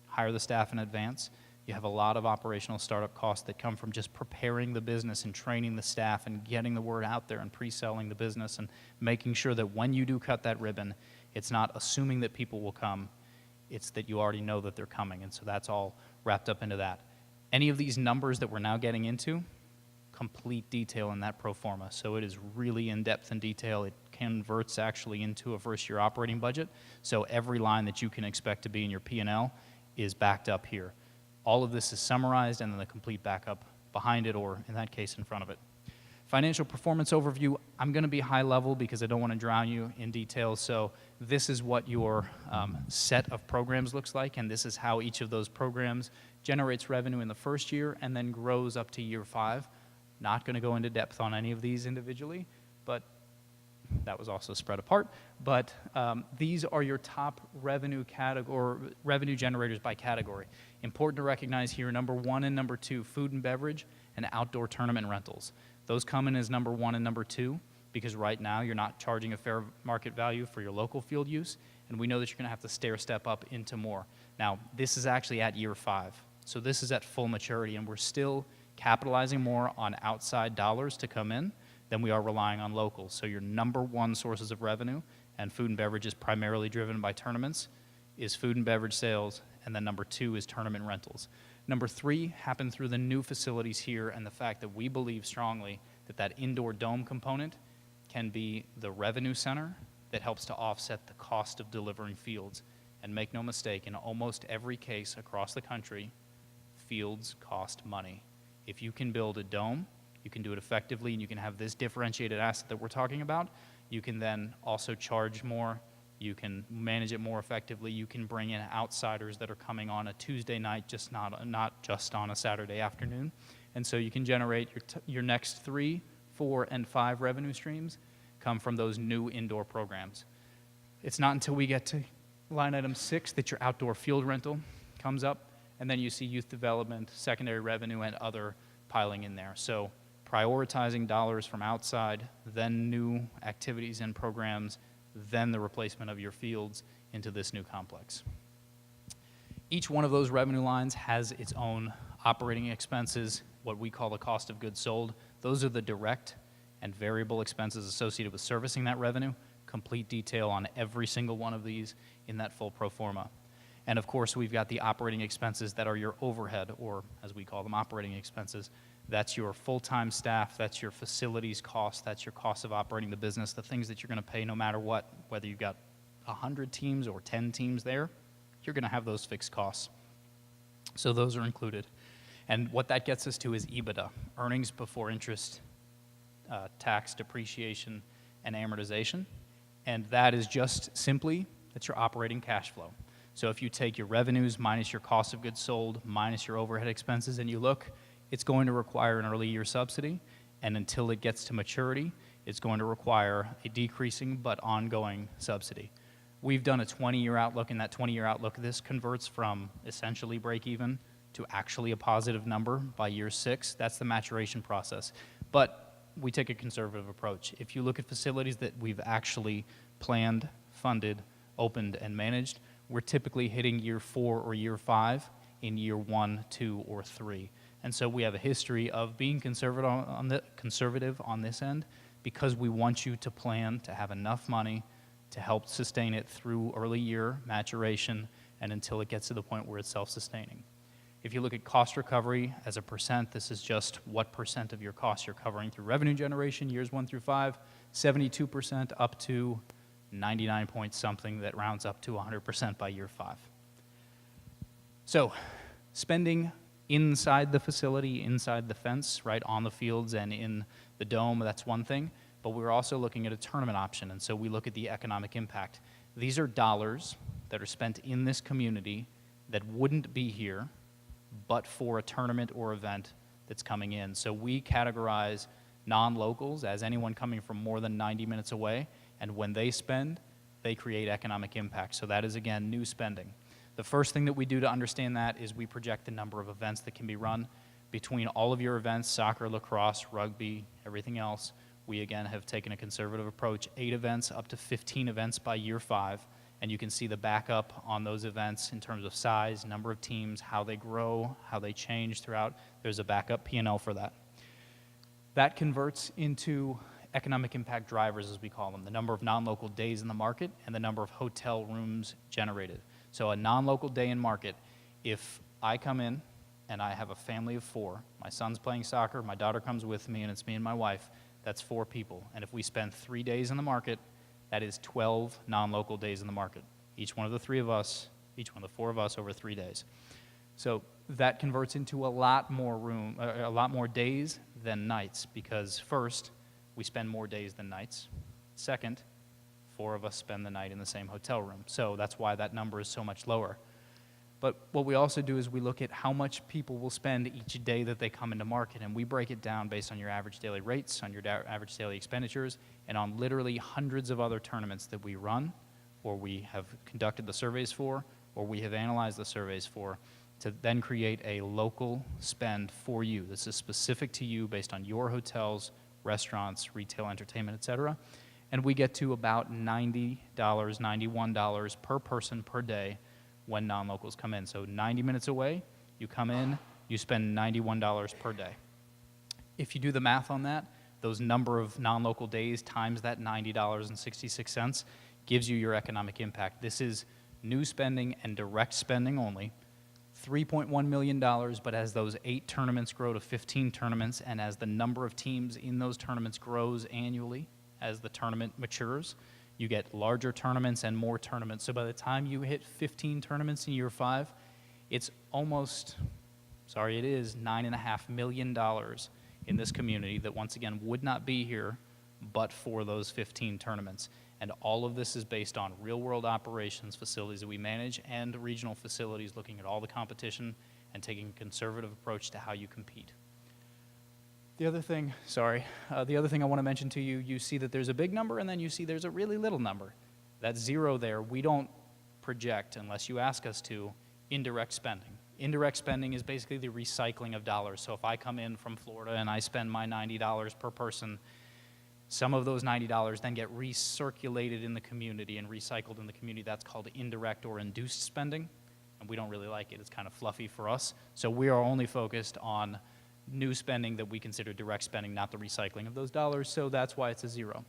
hire the staff in advance. You have a lot of operational startup costs that come from just preparing the business and training the staff and getting the word out there and pre-selling the business and making sure that when you do cut that ribbon, it's not assuming that people will come, it's that you already know that they're coming, and so that's all wrapped up into that. Any of these numbers that we're now getting into, complete detail in that pro forma, so it is really in-depth in detail. It converts actually into a first-year operating budget, so every line that you can expect to be in your P&L is backed up here. All of this is summarized and then the complete backup behind it, or in that case, in front of it. Financial performance overview, I'm going to be high level because I don't want to drown you in details. So this is what your set of programs looks like, and this is how each of those programs generates revenue in the first year and then grows up to year 5. Not going to go into depth on any of these individually, but that was also spread apart. But these are your top revenue generators by category. Important to recognize here, number 1 and number 2, food and beverage and outdoor tournament rentals. Those come in as number 1 and number 2 because right now you're not charging a fair market value for your local field use, and we know that you're going to have to stair step up into more. Now, this is actually at year 5, so this is at full maturity, and we're still capitalizing more on outside dollars to come in than we are relying on locals. So your number one sources of revenue, and food and beverage is primarily driven by tournaments, is food and beverage sales, and then number 2 is tournament rentals. Number 3 happened through the new facilities here and the fact that we believe strongly that that indoor dome component can be the revenue center that helps to offset the cost of delivering fields. And make no mistake, in almost every case across the country, fields cost money. If you can build a dome, you can do it effectively, and you can have this differentiated asset that we're talking about, you can then also charge more, you can manage it more effectively, you can bring in outsiders that are coming on a Tuesday night, just not just on a Saturday afternoon. And so you can generate your next 3, 4, and 5 revenue streams come from those new indoor programs. It's not until we get to line item 6 that your outdoor field rental comes up, and then you see youth development, secondary revenue, and other piling in there. So prioritizing dollars from outside, then new activities and programs, then the replacement of your fields into this new complex. Each one of those revenue lines has its own operating expenses, what we call the cost of goods sold. Those are the direct and variable expenses associated with servicing that revenue. Complete detail on every single one of these in that full pro forma. And of course, we've got the operating expenses that are your overhead, or as we call them, operating expenses. That's your full-time staff, that's your facilities cost, that's your cost of operating the business, the things that you're going to pay no matter what, whether you've got 100 teams or 10 teams there, you're going to have those fixed costs. So those are included. And what that gets us to is EBITDA, earnings before interest, tax, depreciation, and amortization. And that is just simply, that's your operating cash flow. So if you take your revenues minus your cost of goods sold, minus your overhead expenses, and you look, it's going to require an early year subsidy, and until it gets to maturity, it's going to require a decreasing but ongoing subsidy. We've done a 20-year outlook. In that 20-year outlook, this converts from essentially break even to actually a positive number by year 6. That's the maturation process. But we take a conservative approach. If you look at facilities that we've actually planned, funded, opened, and managed, we're typically hitting year 4 or year 5 in year 1, 2, or 3. And so we have a history of being conservative on this end because we want you to plan to have enough money to help sustain it through early year maturation and until it gets to the point where it's self-sustaining. If you look at cost recovery as a percent, this is just what percent of your costs you're covering through revenue generation, years 1 through 5, 72% up to 99 point something that rounds up to 100% by year 5. So spending inside the facility, inside the fence, right, on the fields and in the dome, that's one thing. But we're also looking at a tournament option, and so we look at the economic impact. These are dollars that are spent in this community that wouldn't be here but for a tournament or event that's coming in. So we categorize non-locals as anyone coming from more than 90 minutes away, and when they spend, they create economic impact. So that is, again, new spending. The first thing that we do to understand that is we project the number of events that can be run. Between all of your events, soccer, lacrosse, rugby, everything else, we again have taken a conservative approach, 8 events up to 15 events by year 5, and you can see the backup on those events in terms of size, number of teams, how they grow, how they change throughout. There's a backup P&L for that. That converts into economic impact drivers, as we call them, the number of non-local days in the market and the number of hotel rooms generated. So a non-local day in market, if I come in and I have a family of 4, my son's playing soccer, my daughter comes with me, and it's me and my wife, that's 4 people. And if we spend 3 days in the market, that is 12 non-local days in the market. Each one of the 3 of us, each one of the 4 of us over 3 days. So that converts into a lot more days than nights, because first, we spend more days than nights. Second, 4 of us spend the night in the same hotel room. So that's why that number is so much lower. But what we also do is we look at how much people will spend each day that they come into market, and we break it down based on your average daily rates, on your average daily expenditures, and on literally hundreds of other tournaments that we run, or we have conducted the surveys for, or we have analyzed the surveys for, to then create a local spend for you. This is specific to you based on your hotels, restaurants, retail, entertainment, et cetera. And we get to about $90, $91 per person per day when non-locals come in. So 90 minutes away, you come in, you spend $91 per day. If you do the math on that, those number of non-local days times that $90.66 gives you your economic impact. This is new spending and direct spending only. $3.1 million, but as those 8 tournaments grow to 15 tournaments, and as the number of teams in those tournaments grows annually, as the tournament matures, you get larger tournaments and more tournaments. So by the time you hit 15 tournaments in year 5, it's almost, sorry, it is $9.5 million in this community that, once again, would not be here but for those 15 tournaments. And all of this is based on real-world operations facilities that we manage and regional facilities, looking at all the competition and taking a conservative approach to how you compete. The other thing, the other thing I want to mention to you, you see that there's a big number and then you see there's a really little number. That 0 there, we don't project, unless you ask us to, indirect spending. Indirect spending is basically the recycling of dollars. So if I come in from Florida and I spend my $90 per person, some of those $90 then get recirculated in the community and recycled in the community. That's called indirect or induced spending, and we don't really like it. It's kind of fluffy for us. So we are only focused on new spending that we consider direct spending, not the recycling of those dollars, so that's why it's a 0.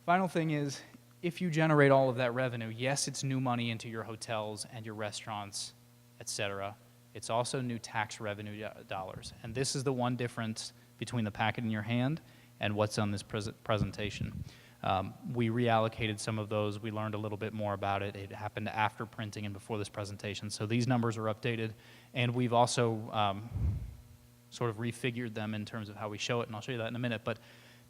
Final thing is, if you generate all of that revenue, yes, it's new money into your hotels and your restaurants, etc. It's also new tax revenue dollars, and this is the one difference between the packet in your hand and what's on this presentation. We reallocated some of those. We learned a little bit more about it. It happened after printing and before this presentation. So these numbers are updated, and we've also sort of refigured them in terms of how we show it, and I'll show you that in a minute. But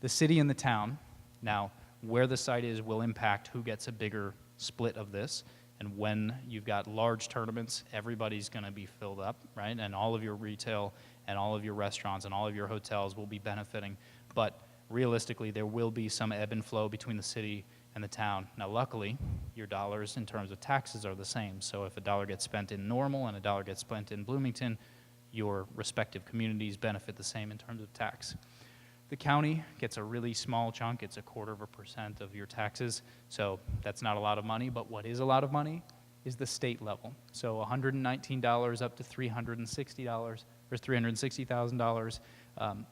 the city and the town, now where the site is will impact who gets a bigger split of this. And when you've got large tournaments, everybody's going to be filled up, right? And all of your retail and all of your restaurants and all of your hotels will be benefiting. But realistically, there will be some ebb and flow between the city and the town. Now, luckily, your dollars in terms of taxes are the same. So if a dollar gets spent in Normal and a dollar gets spent in Bloomington, your respective communities benefit the same in terms of tax. The county gets a really small chunk. It's 0.25% of your taxes. So that's not a lot of money, but what is a lot of money is the state level. So $119 up to $360 or $360,000.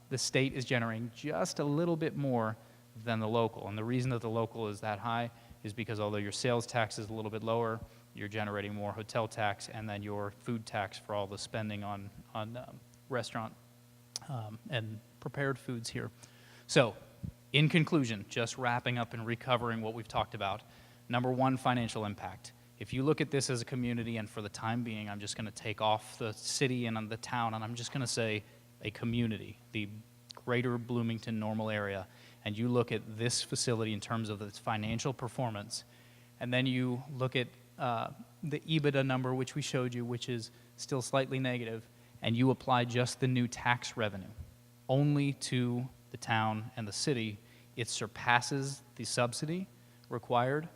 The state is generating just a little bit more than the local. And the reason that the local is that high is because although your sales tax is a little bit lower, you're generating more hotel tax and then your food tax for all the spending on restaurant and prepared foods here. So, in conclusion, just wrapping up and recovering what we've talked about. Number 1, financial impact. If you look at this as a community, and for the time being, I'm just going to take off the city and the town, and I'm just going to say a community, the greater Bloomington Normal area, and you look at this facility in terms of its financial performance, and then you look at the EBITDA number, which we showed you, which is still slightly negative, and you apply just the new tax revenue only to the town and the city, it surpasses the subsidy required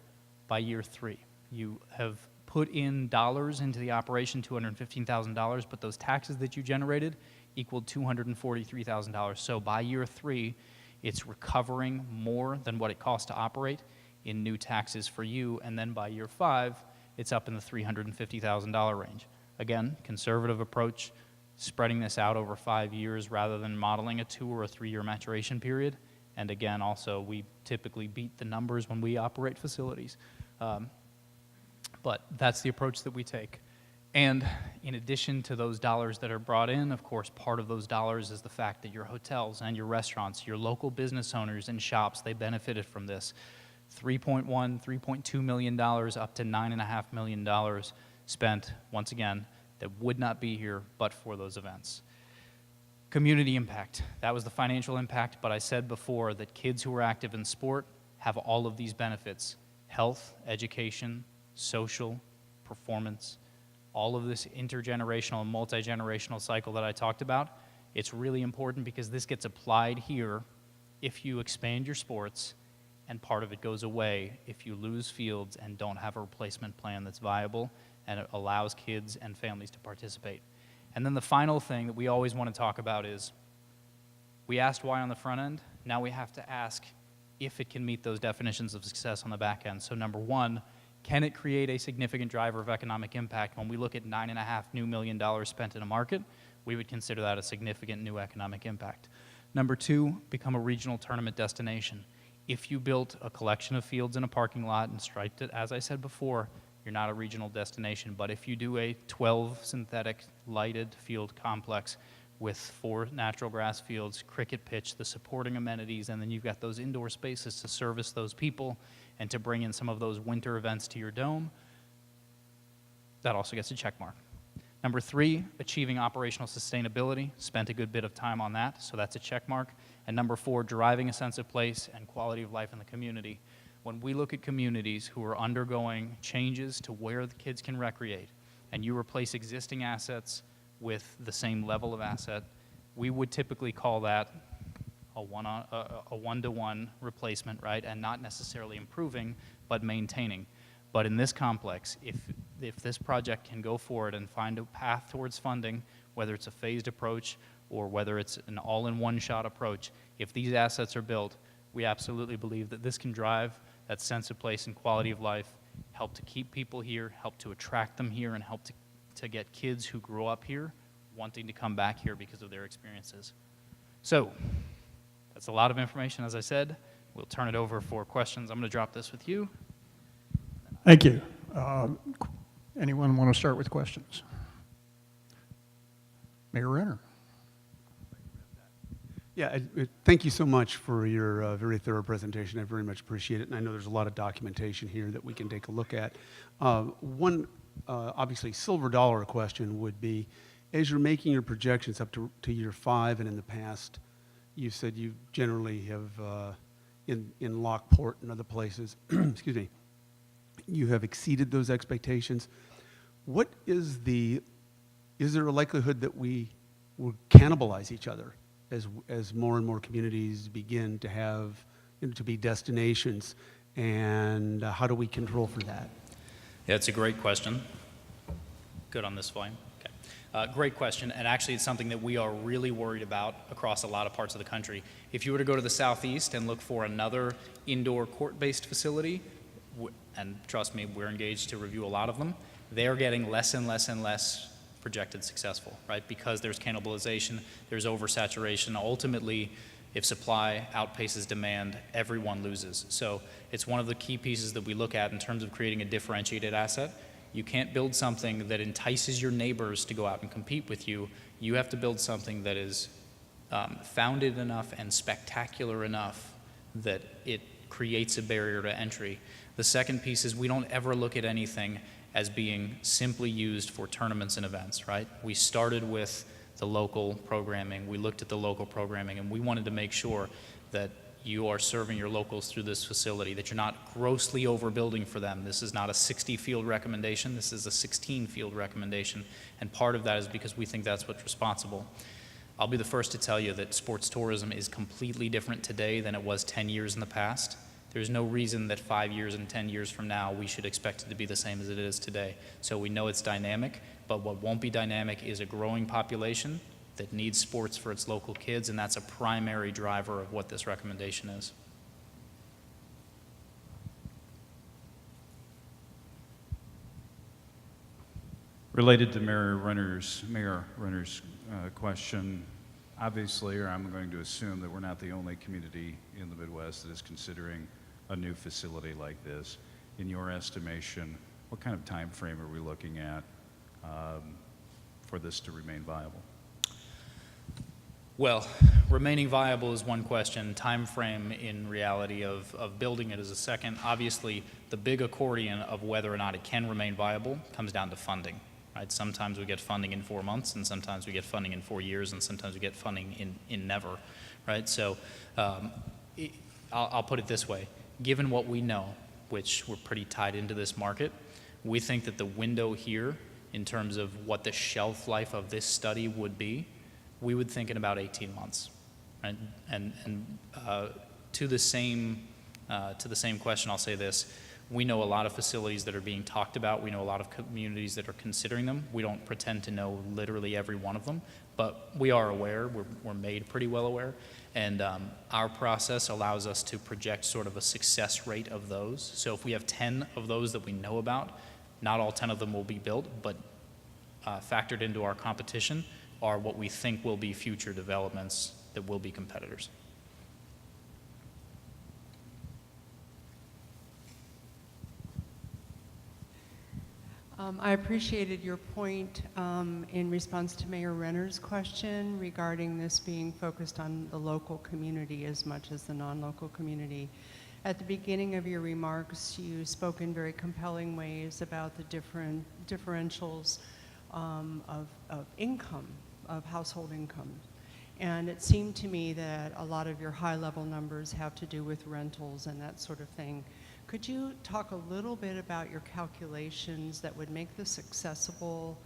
by year 3. You have put in dollars into the operation, $215,000, but those taxes that you generated equaled $243,000. So by year 3, it's recovering more than what it costs to operate in new taxes for you, and then by year 5, it's up in the $350,000 range. Again, conservative approach, spreading this out over 5 years rather than modeling a 2 or a 3-year maturation period. And again, also, we typically beat the numbers when we operate facilities. But that's the approach that we take. And in addition to those dollars that are brought in, of course, part of those dollars is the fact that your hotels and your restaurants, your local business owners and shops, they benefited from this. $3.2 million up to $9.5 million spent, once again, that would not be here but for those events. Community impact. That was the financial impact, but I said before that kids who are active in sport have all of these benefits: health, education, social, performance, all of this intergenerational and multi-generational cycle that I talked about. It's really important because this gets applied here if you expand your sports, and part of it goes away if you lose fields and don't have a replacement plan that's viable and it allows kids and families to participate. And then the final thing that we always want to talk about is, we asked why on the front end, now we have to ask if it can meet those definitions of success on the back end. So number 1, can it create a significant driver of economic impact? When we look at $9.5 million spent in a market, we would consider that a significant new economic impact. Number 2, become a regional tournament destination. If you built a collection of fields in a parking lot and striped it, as I said before, you're not a regional destination. But if you do a 12 synthetic lighted field complex with 4 natural grass fields, cricket pitch, the supporting amenities, and then you've got those indoor spaces to service those people and to bring in some of those winter events to your dome, that also gets a check mark. Number 3, achieving operational sustainability. Spent a good bit of time on that, so that's a check mark. And number 4, deriving a sense of place and quality of life in the community. When we look at communities who are undergoing changes to where the kids can recreate, and you replace existing assets with the same level of asset, we would typically call that a one-to-one replacement, right? And not necessarily improving, but maintaining. But in this complex, if this project can go forward and find a path towards funding, whether it's a phased approach or whether it's an all-in-one-shot approach, if these assets are built, we absolutely believe that this can drive that sense of place and quality of life, help to keep people here, help to attract them here, and help to get kids who grew up here wanting to come back here because of their experiences. So, that's a lot of information, as I said. We'll turn it over for questions. I'm going to drop this with you. Thank you. Anyone want to start with questions? Mayor Renner. Yeah, thank you so much for your very thorough presentation. I very much appreciate it, and I know there's a lot of documentation here that we can take a look at. One, obviously, silver dollar question would be, as you're making your projections up to year 5, and in the past, you said you generally have, in Lockport and other places, excuse me, you have exceeded those expectations. What is there a likelihood that we will cannibalize each other as more and more communities begin to have, to be destinations, and how do we control for that? Yeah, it's a great question. Good on this volume? Okay. Great question, and actually it's something that we are really worried about across a lot of parts of the country. If you were to go to the southeast and look for another indoor court-based facility, and trust me, we're engaged to review a lot of them, they are getting less and less and less projected successful, right? Because there's cannibalization, there's oversaturation. Ultimately, if supply outpaces demand, everyone loses. So it's one of the key pieces that we look at in terms of creating a differentiated asset. You can't build something that entices your neighbors to go out and compete with you. You have to build something that is founded enough and spectacular enough that it creates a barrier to entry. The second piece is we don't ever look at anything as being simply used for tournaments and events, right? We started with the local programming, we looked at the local programming, and we wanted to make sure that you are serving your locals through this facility, that you're not grossly overbuilding for them. This is not a 60-field recommendation, this is a 16-field recommendation, and part of that is because we think that's what's responsible. I'll be the first to tell you that sports tourism is completely different today than it was 10 years in the past. There's no reason that 5 years and 10 years from now we should expect it to be the same as it is today. So we know it's dynamic, but what won't be dynamic is a growing population that needs sports for its local kids, and that's a primary driver of what this recommendation is. Related to Mayor Renner's question, obviously, or I'm going to assume that we're not the only community in the Midwest that is considering a new facility like this. In your estimation, what kind of time frame are we looking at for this to remain viable? Well, remaining viable is one question. Time frame in reality of building it is a second. Obviously, the big accordion of whether or not it can remain viable comes down to funding. Right? Sometimes we get funding in 4 months, and sometimes we get funding in 4 years, and sometimes we get funding in never. Right? So I'll put it this way. Given what we know, which we're pretty tied into this market, we think that the window here in terms of what the shelf life of this study would be, we would think in about 18 months. Right? And to the same question, I'll say this. We know a lot of facilities that are being talked about. We know a lot of communities that are considering them. We don't pretend to know literally every one of them, but we are aware. We're made pretty well aware. And our process allows us to project sort of a success rate of those. So if we have 10 of those that we know about, not all 10 of them will be built, but factored into our competition are what we think will be future developments that will be competitors. I appreciated your point in response to Mayor Renner's question regarding this being focused on the local community as much as the non-local community. At the beginning of your remarks, you spoke in very compelling ways about the different differentials of income, of household income. And it seemed to me that a lot of your high-level numbers have to do with rentals and that sort of thing. Could you talk a little bit about your calculations that would make this accessible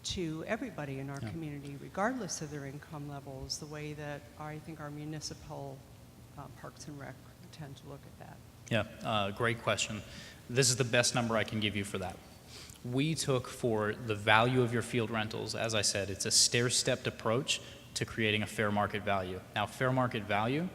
to everybody in our community, regardless of their income levels, the way that I think our municipal Parks and Rec tend to look at that? Yeah, great question. This is the best number I can give you for that. We took for the value of your field rentals, as I said, it's a stair-stepped approach to creating a fair market value. Now, fair market value,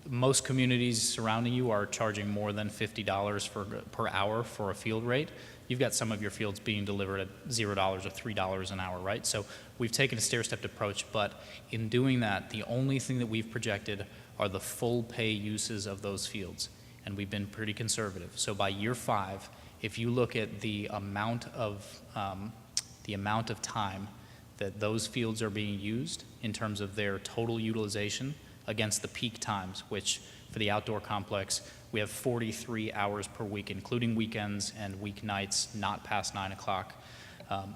most communities surrounding you are charging more than $50 per hour for a field rate. You've got some of your fields being delivered at $0 or $3 an hour, right? So we've taken a stair-stepped approach, but in doing that, the only thing that we've projected are the full pay uses of those fields, and we've been pretty conservative. So by year 5, if you look at the amount of time that those fields are being used in terms of their total utilization against the peak times, which for the outdoor complex, we have 43 hours per week, including weekends and weeknights, not past 9 o'clock,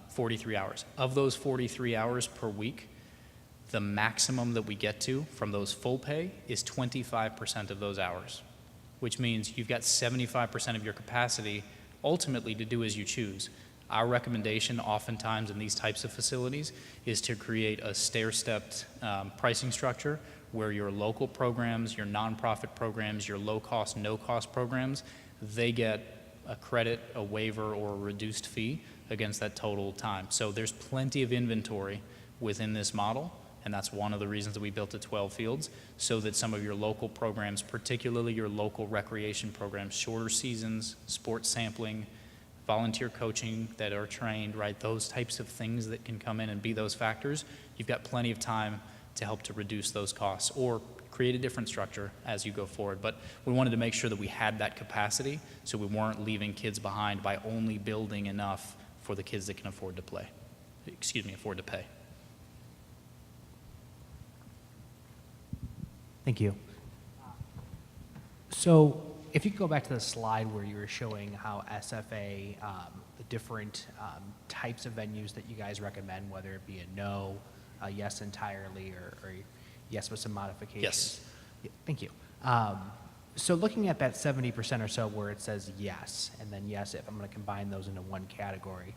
43 hours. Of those 43 hours per week, the maximum that we get to from those full pay is 25% of those hours, which means you've got 75% of your capacity ultimately to do as you choose. Our recommendation oftentimes in these types of facilities is to create a stair-stepped pricing structure where your local programs, your nonprofit programs, your low-cost, no-cost programs, they get a credit, a waiver, or a reduced fee against that total time. So there's plenty of inventory within this model, and that's one of the reasons that we built the 12 fields, so that some of your local programs, particularly your local recreation programs, shorter seasons, sports sampling, volunteer coaching that are trained, right, those types of things that can come in and be those factors, you've got plenty of time to help to reduce those costs or create a different structure as you go forward. But we wanted to make sure that we had that capacity so we weren't leaving kids behind by only building enough for the kids that can afford to pay. Thank you. So if you could go back to the slide where you were showing how SFA, the different types of venues that you guys recommend, whether it be a no, a yes entirely, or yes with some modifications. Yes. Yeah, thank you. So looking at that 70% or so where it says yes, and then yes if I'm going to combine those into one category,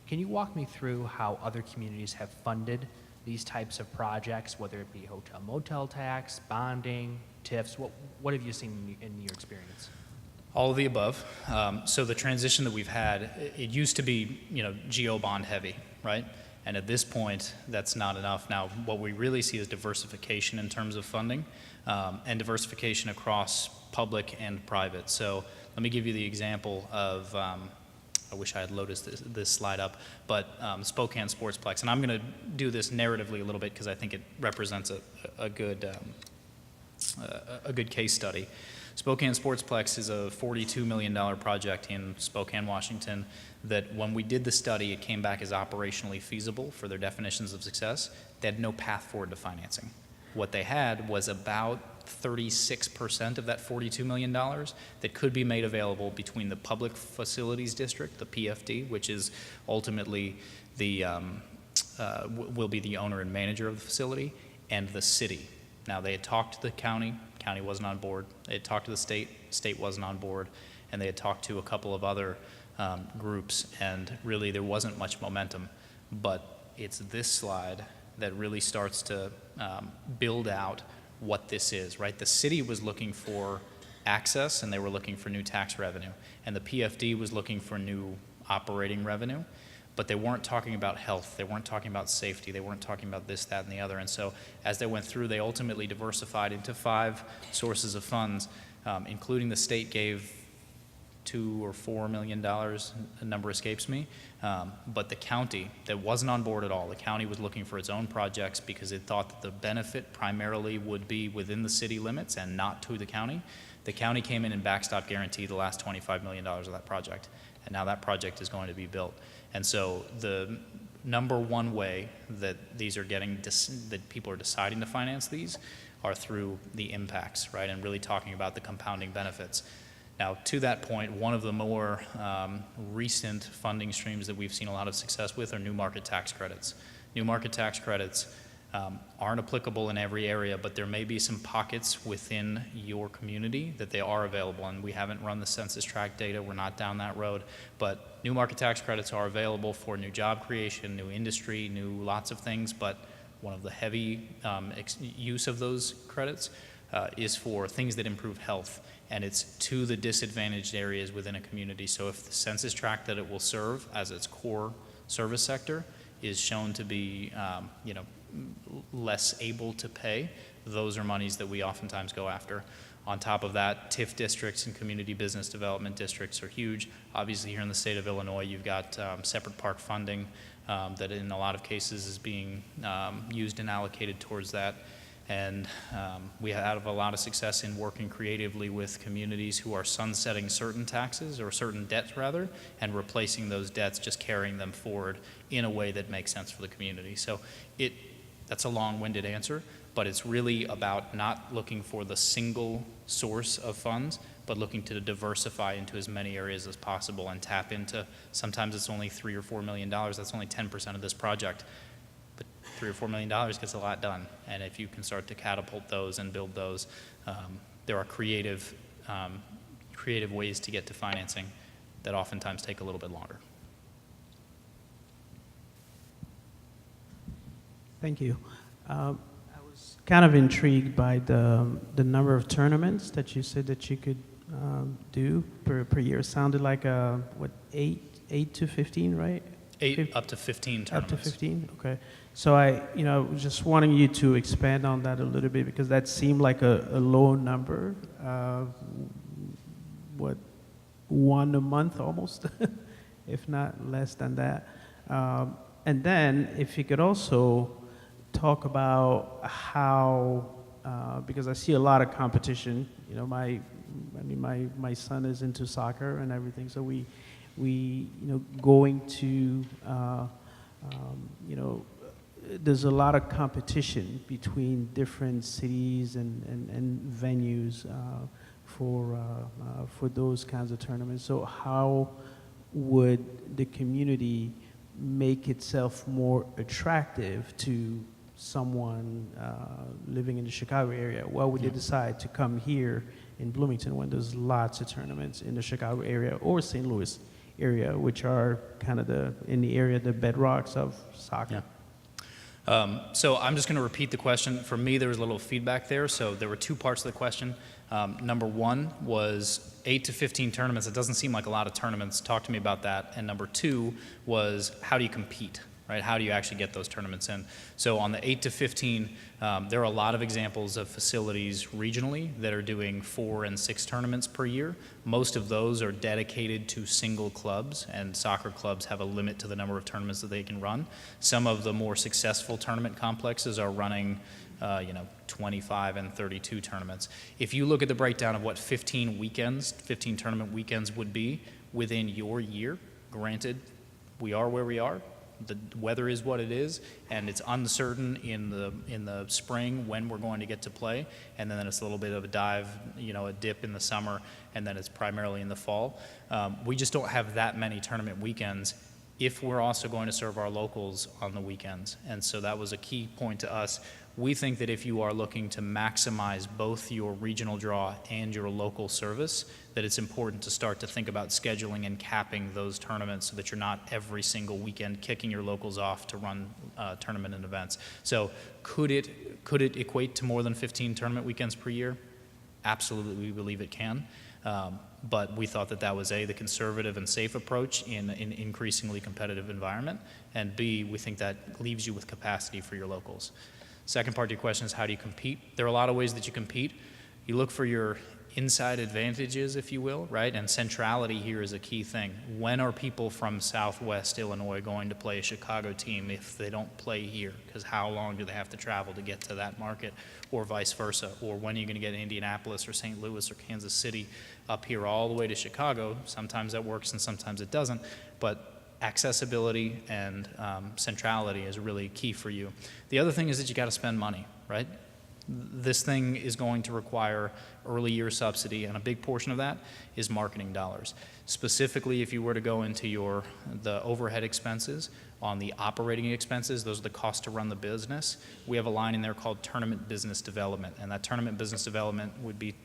can you walk me through how other communities have funded these types of projects, whether it be hotel motel tax, bonding, TIFs? What have you seen in your experience? All of the above. So the transition that we've had, it used to be, GO bond heavy, right? And at this point, that's not enough. Now, what we really see is diversification in terms of funding, and diversification across public and private. So let me give you the example of, I wish I had loaded this slide up, but Spokane Sportsplex. And I'm going to do this narratively a little bit because I think it represents a good case study. Spokane Sportsplex is a $42 million project in Spokane, Washington, that when we did the study, it came back as operationally feasible for their definitions of success. They had no path forward to financing. What they had was about 36% of that $42 million that could be made available between the Public Facilities District, the PFD, which is ultimately will be the owner and manager of the facility, and the city. Now, they had talked to the county wasn't on board. They had talked to the state wasn't on board, and they had talked to a couple of other groups, and really there wasn't much momentum. But it's this slide that really starts to build out what this is, right? The city was looking for access, and they were looking for new tax revenue, and the PFD was looking for new operating revenue, but they weren't talking about health, they weren't talking about safety, they weren't talking about this, that, and the other. And so as they went through, they ultimately diversified into 5 sources of funds, including the state gave $2 or $4 million, a number escapes me. But the county, that wasn't on board at all. The county was looking for its own projects because it thought that the benefit primarily would be within the city limits and not to the county. The county came in and backstop guaranteed the last $25 million of that project. And now that project is going to be built. And so the number one way that these are getting, that people are deciding to finance these are through the impacts, right? And really talking about the compounding benefits. Now, to that point, one of the more recent funding streams that we've seen a lot of success with are new market tax credits. New market tax credits aren't applicable in every area, but there may be some pockets within your community that they are available. And we haven't run the census tract data, we're not down that road, but new market tax credits are available for new job creation, new industry, new lots of things, but one of the heavy use of those credits is for things that improve health, and it's to the disadvantaged areas within a community. So if the census tract that it will serve as its core service sector is shown to be, less able to pay, those are monies that we oftentimes go after. On top of that, TIF districts and community business development districts are huge. Obviously, here in the state of Illinois, you've got separate park funding that in a lot of cases is being used and allocated towards that. And we have a lot of success in working creatively with communities who are sunsetting certain taxes, or certain debts rather, and replacing those debts, just carrying them forward in a way that makes sense for the community. So that's a long-winded answer, but it's really about not looking for the single source of funds, but looking to diversify into as many areas as possible and tap into, sometimes it's only $3 or $4 million, that's only 10% of this project. But $3 or $4 million gets a lot done. And if you can start to catapult those and build those, there are creative ways to get to financing that oftentimes take a little bit longer. Thank you. I was kind of intrigued by the number of tournaments that you said that you could do per year. It sounded like, 8 to 15, right? Up to 15 tournaments. Up to 15, okay. So I was just wanting you to expand on that a little bit, because that seemed like a low number. One a month almost, if not less than that. And then if you could also talk about how, because I see a lot of competition. My son is into soccer and everything, so we going to, there's a lot of competition between different cities and venues for those kinds of tournaments. So how would the community make itself more attractive to someone living in the Chicago area? Why would they decide to come here in Bloomington when there's lots of tournaments in the Chicago area or St. Louis area, which are kind of the bedrocks of soccer? Yeah. So I'm just going to repeat the question. For me, there was a little feedback there. So there were two parts of the question. Number one was 8 to 15 tournaments. It doesn't seem like a lot of tournaments. Talk to me about that. And number two was, how do you compete, right? How do you actually get those tournaments in? So on the 8 to 15, there are a lot of examples of facilities regionally that are doing 4 and 6 tournaments per year. Most of those are dedicated to single clubs, and soccer clubs have a limit to the number of tournaments that they can run. Some of the more successful tournament complexes are running 25 and 32 tournaments. If you look at the breakdown of what 15 tournament weekends would be within your year, granted, we are where we are. The weather is what it is, and it's uncertain in the spring when we're going to get to play, and then it's a little bit of a dive, a dip in the summer, and then it's primarily in the fall. We just don't have that many tournament weekends if we're also going to serve our locals on the weekends. And so that was a key point to us. We think that if you are looking to maximize both your regional draw and your local service, that it's important to start to think about scheduling and capping those tournaments so that you're not every single weekend kicking your locals off to run tournament and events. So could it equate to more than 15 tournament weekends per year? Absolutely, we believe it can. But we thought that was A, the conservative and safe approach in an increasingly competitive environment, and B, we think that leaves you with capacity for your locals. Second part of your question is, how do you compete? There are a lot of ways that you compete. You look for your inside advantages, if you will, right? And centrality here is a key thing. When are people from Southwest Illinois going to play a Chicago team if they don't play here? Because how long do they have to travel to get to that market, or vice versa? Or when are you going to get Indianapolis or St. Louis or Kansas City up here all the way to Chicago? Sometimes that works and sometimes it doesn't, but accessibility and centrality is really key for you. The other thing is that you got to spend money, right? This thing is going to require early year subsidy, and a big portion of that is marketing dollars. Specifically, if you were to go into the overhead expenses, on the operating expenses, those are the costs to run the business. We have a line in there called tournament business development, and that tournament business development would be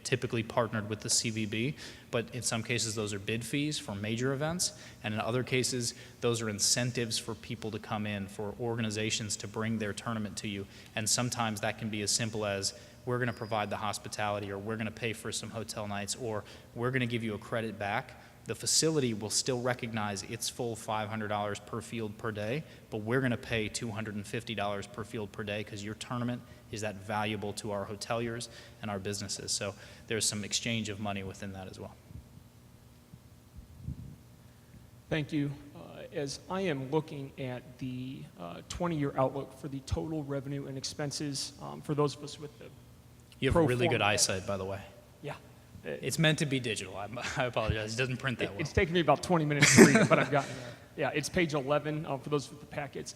typically partnered with the CVB, but in some cases those are bid fees for major events, and in other cases those are incentives for people to come in, for organizations to bring their tournament to you, and sometimes that can be as simple as we're going to provide the hospitality, or we're going to pay for some hotel nights, or we're going to give you a credit back. The facility will still recognize its full $500 per field per day, but we're going to pay $250 per field per day because your tournament is that valuable to our hoteliers and our businesses. So there's some exchange of money within that as well. Thank you. As I am looking at the 20-year outlook for the total revenue and expenses, for those of us with the You have really good eyesight, by the way. Yeah. It's meant to be digital. I apologize. It doesn't print that well. It's taken me about 20 minutes to read it, but I've gotten there. Yeah, it's page 11 for those with the packets.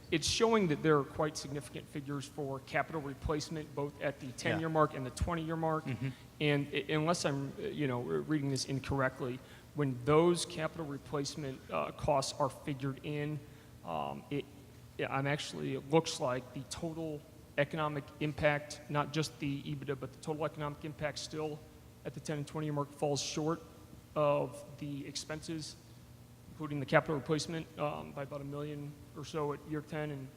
It's showing that there are quite significant figures for capital replacement, both at the 10-year mark and the 20-year mark. Mm-hmm. And unless I'm, reading this incorrectly, when those capital replacement costs are figured in, it looks like the total economic impact, not just the EBITDA, but the total economic impact still at the 10 and 20-year mark falls short of the expenses, including the capital replacement, by about $1 million or so at year 10 and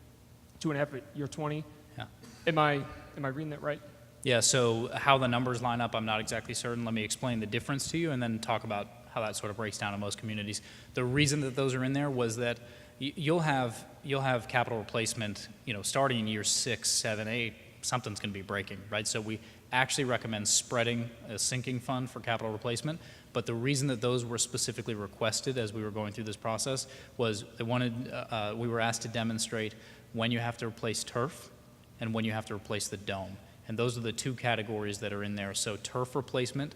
2.5 at year 20. Yeah. Am I reading that right? Yeah, so how the numbers line up, I'm not exactly certain. Let me explain the difference to you and then talk about how that sort of breaks down in most communities. The reason that those are in there was that you'll have capital replacement, starting in year 6, 7, 8, something's going to be breaking, right? So we actually recommend spreading a sinking fund for capital replacement. But the reason that those were specifically requested as we were going through this process was we were asked to demonstrate when you have to replace turf and when you have to replace the dome. And those are the two categories that are in there. So turf replacement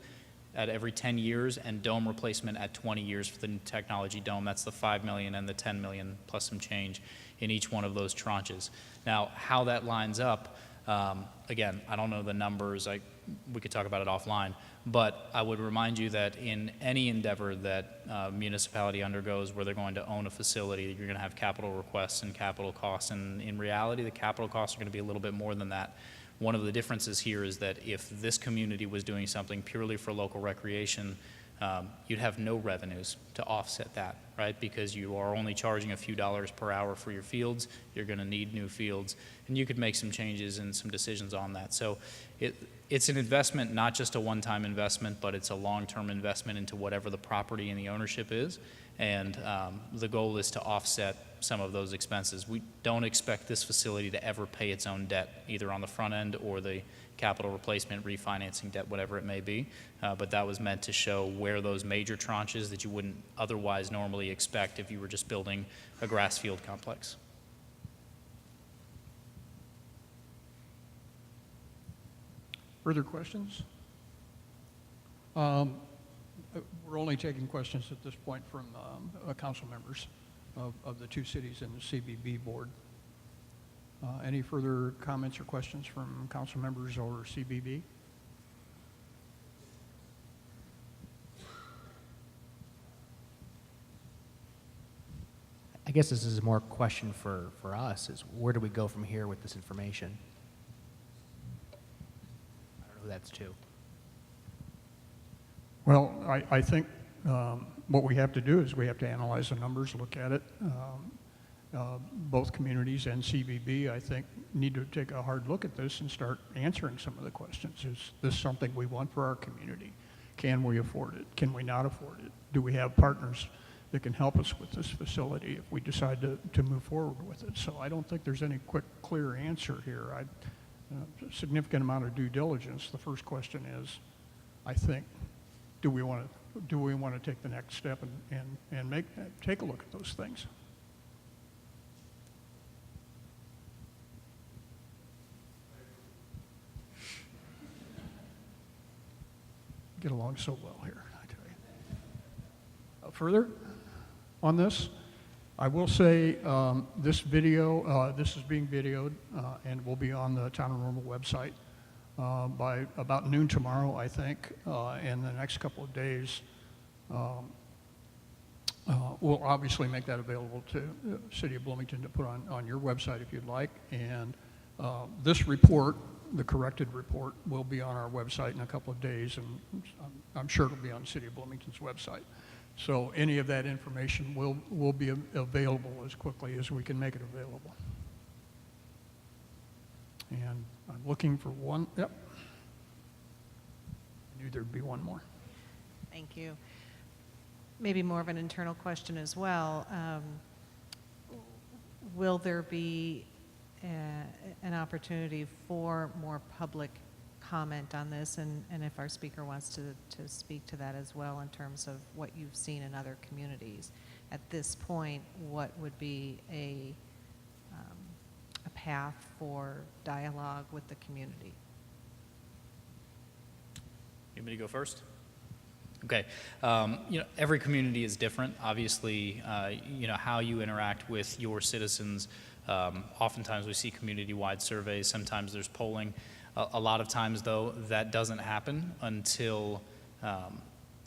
at every 10 years and dome replacement at 20 years for the new technology dome. That's the $5 million and the $10 million plus some change in each one of those tranches. Now, how that lines up, again, I don't know the numbers. We could talk about it offline. But I would remind you that in any endeavor that municipality undergoes where they're going to own a facility, you're going to have capital requests and capital costs. And in reality, the capital costs are going to be a little bit more than that. One of the differences here is that if this community was doing something purely for local recreation, you'd have no revenues to offset that, right? Because you are only charging a few dollars per hour for your fields. You're going to need new fields. And you could make some changes and some decisions on that. So it's an investment, not just a one-time investment, but it's a long-term investment into whatever the property and the ownership is. And the goal is to offset some of those expenses. We don't expect this facility to ever pay its own debt, either on the front end or the capital replacement, refinancing debt, whatever it may be. But that was meant to show where those major tranches that you wouldn't otherwise normally expect if you were just building a grass field complex. Further questions? We're only taking questions at this point from council members of the two cities and the CBB board. Any further comments or questions from council members or CBB? I guess this is more a question for us, is where do we go from here with this information? I don't know who that's to. Well, I think what we have to do is we have to analyze the numbers, look at it. Both communities and CBB, I think, need to take a hard look at this and start answering some of the questions. Is this something we want for our community? Can we afford it? Can we not afford it? Do we have partners that can help us with this facility if we decide to move forward with it? So I don't think there's any quick, clear answer here. significant amount of due diligence, the first question is, I think, do we want to take the next step and take a look at those things? Get along so well here, I tell you. Further on this, I will say this video, this is being videoed and will be on the Town of Normal website by about noon tomorrow, I think. In the next couple of days, we'll obviously make that available to the City of Bloomington to put on your website if you'd like. And this report, the corrected report, will be on our website in a couple of days, and I'm sure it'll be on the City of Bloomington's website. So any of that information will be available as quickly as we can make it available. And I'm looking for one. Yep. I knew there'd be one more. Thank you. Maybe more of an internal question as well. Will there be an opportunity for more public comment on this, and if our speaker wants to speak to that as well in terms of what you've seen in other communities? At this point, what would be a path for dialogue with the community? You want me to go first? Okay. Every community is different. Obviously, how you interact with your citizens. Oftentimes we see community-wide surveys. Sometimes there's polling. A lot of times, though, that doesn't happen until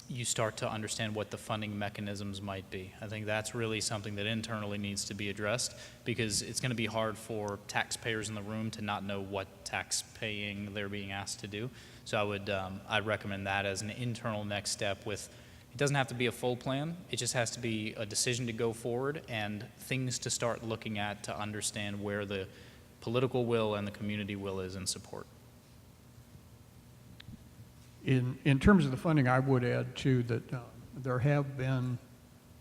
you start to understand what the funding mechanisms might be. I think that's really something that internally needs to be addressed, because it's going to be hard for taxpayers in the room to not know what tax paying they're being asked to do. So I'd recommend that as an internal next step. It doesn't have to be a full plan. It just has to be a decision to go forward and things to start looking at to understand where the political will and the community will is in support. In terms of the funding, I would add, too, that there have been,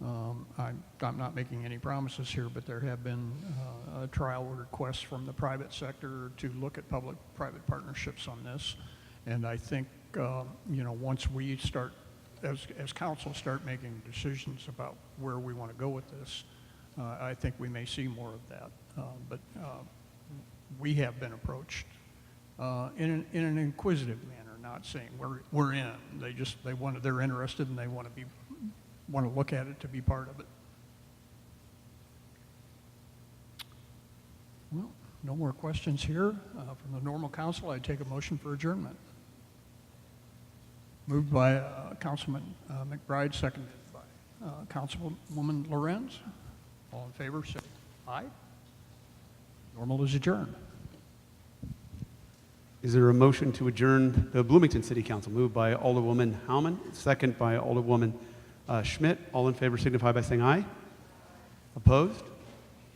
I'm not making any promises here, but there have been trial requests from the private sector to look at public-private partnerships on this. And I think, once we start, as council, start making decisions about where we want to go with this, I think we may see more of that. But we have been approached in an inquisitive manner, not saying we're in. They're interested and they want to look at it to be part of it. Well, no more questions here from the Normal Council. I take a motion for adjournment. Moved by Councilman McBride, seconded by Councilwoman Lorenz. All in favor, say aye. Normal is adjourned. Is there a motion to adjourn the Bloomington City Council? Moved by Alderwoman Howman, second by Alderwoman Schmidt. All in favor signify by saying aye. Opposed?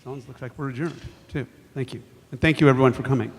Sounds looks like we're adjourned, too. Thank you. And thank you, everyone, for coming.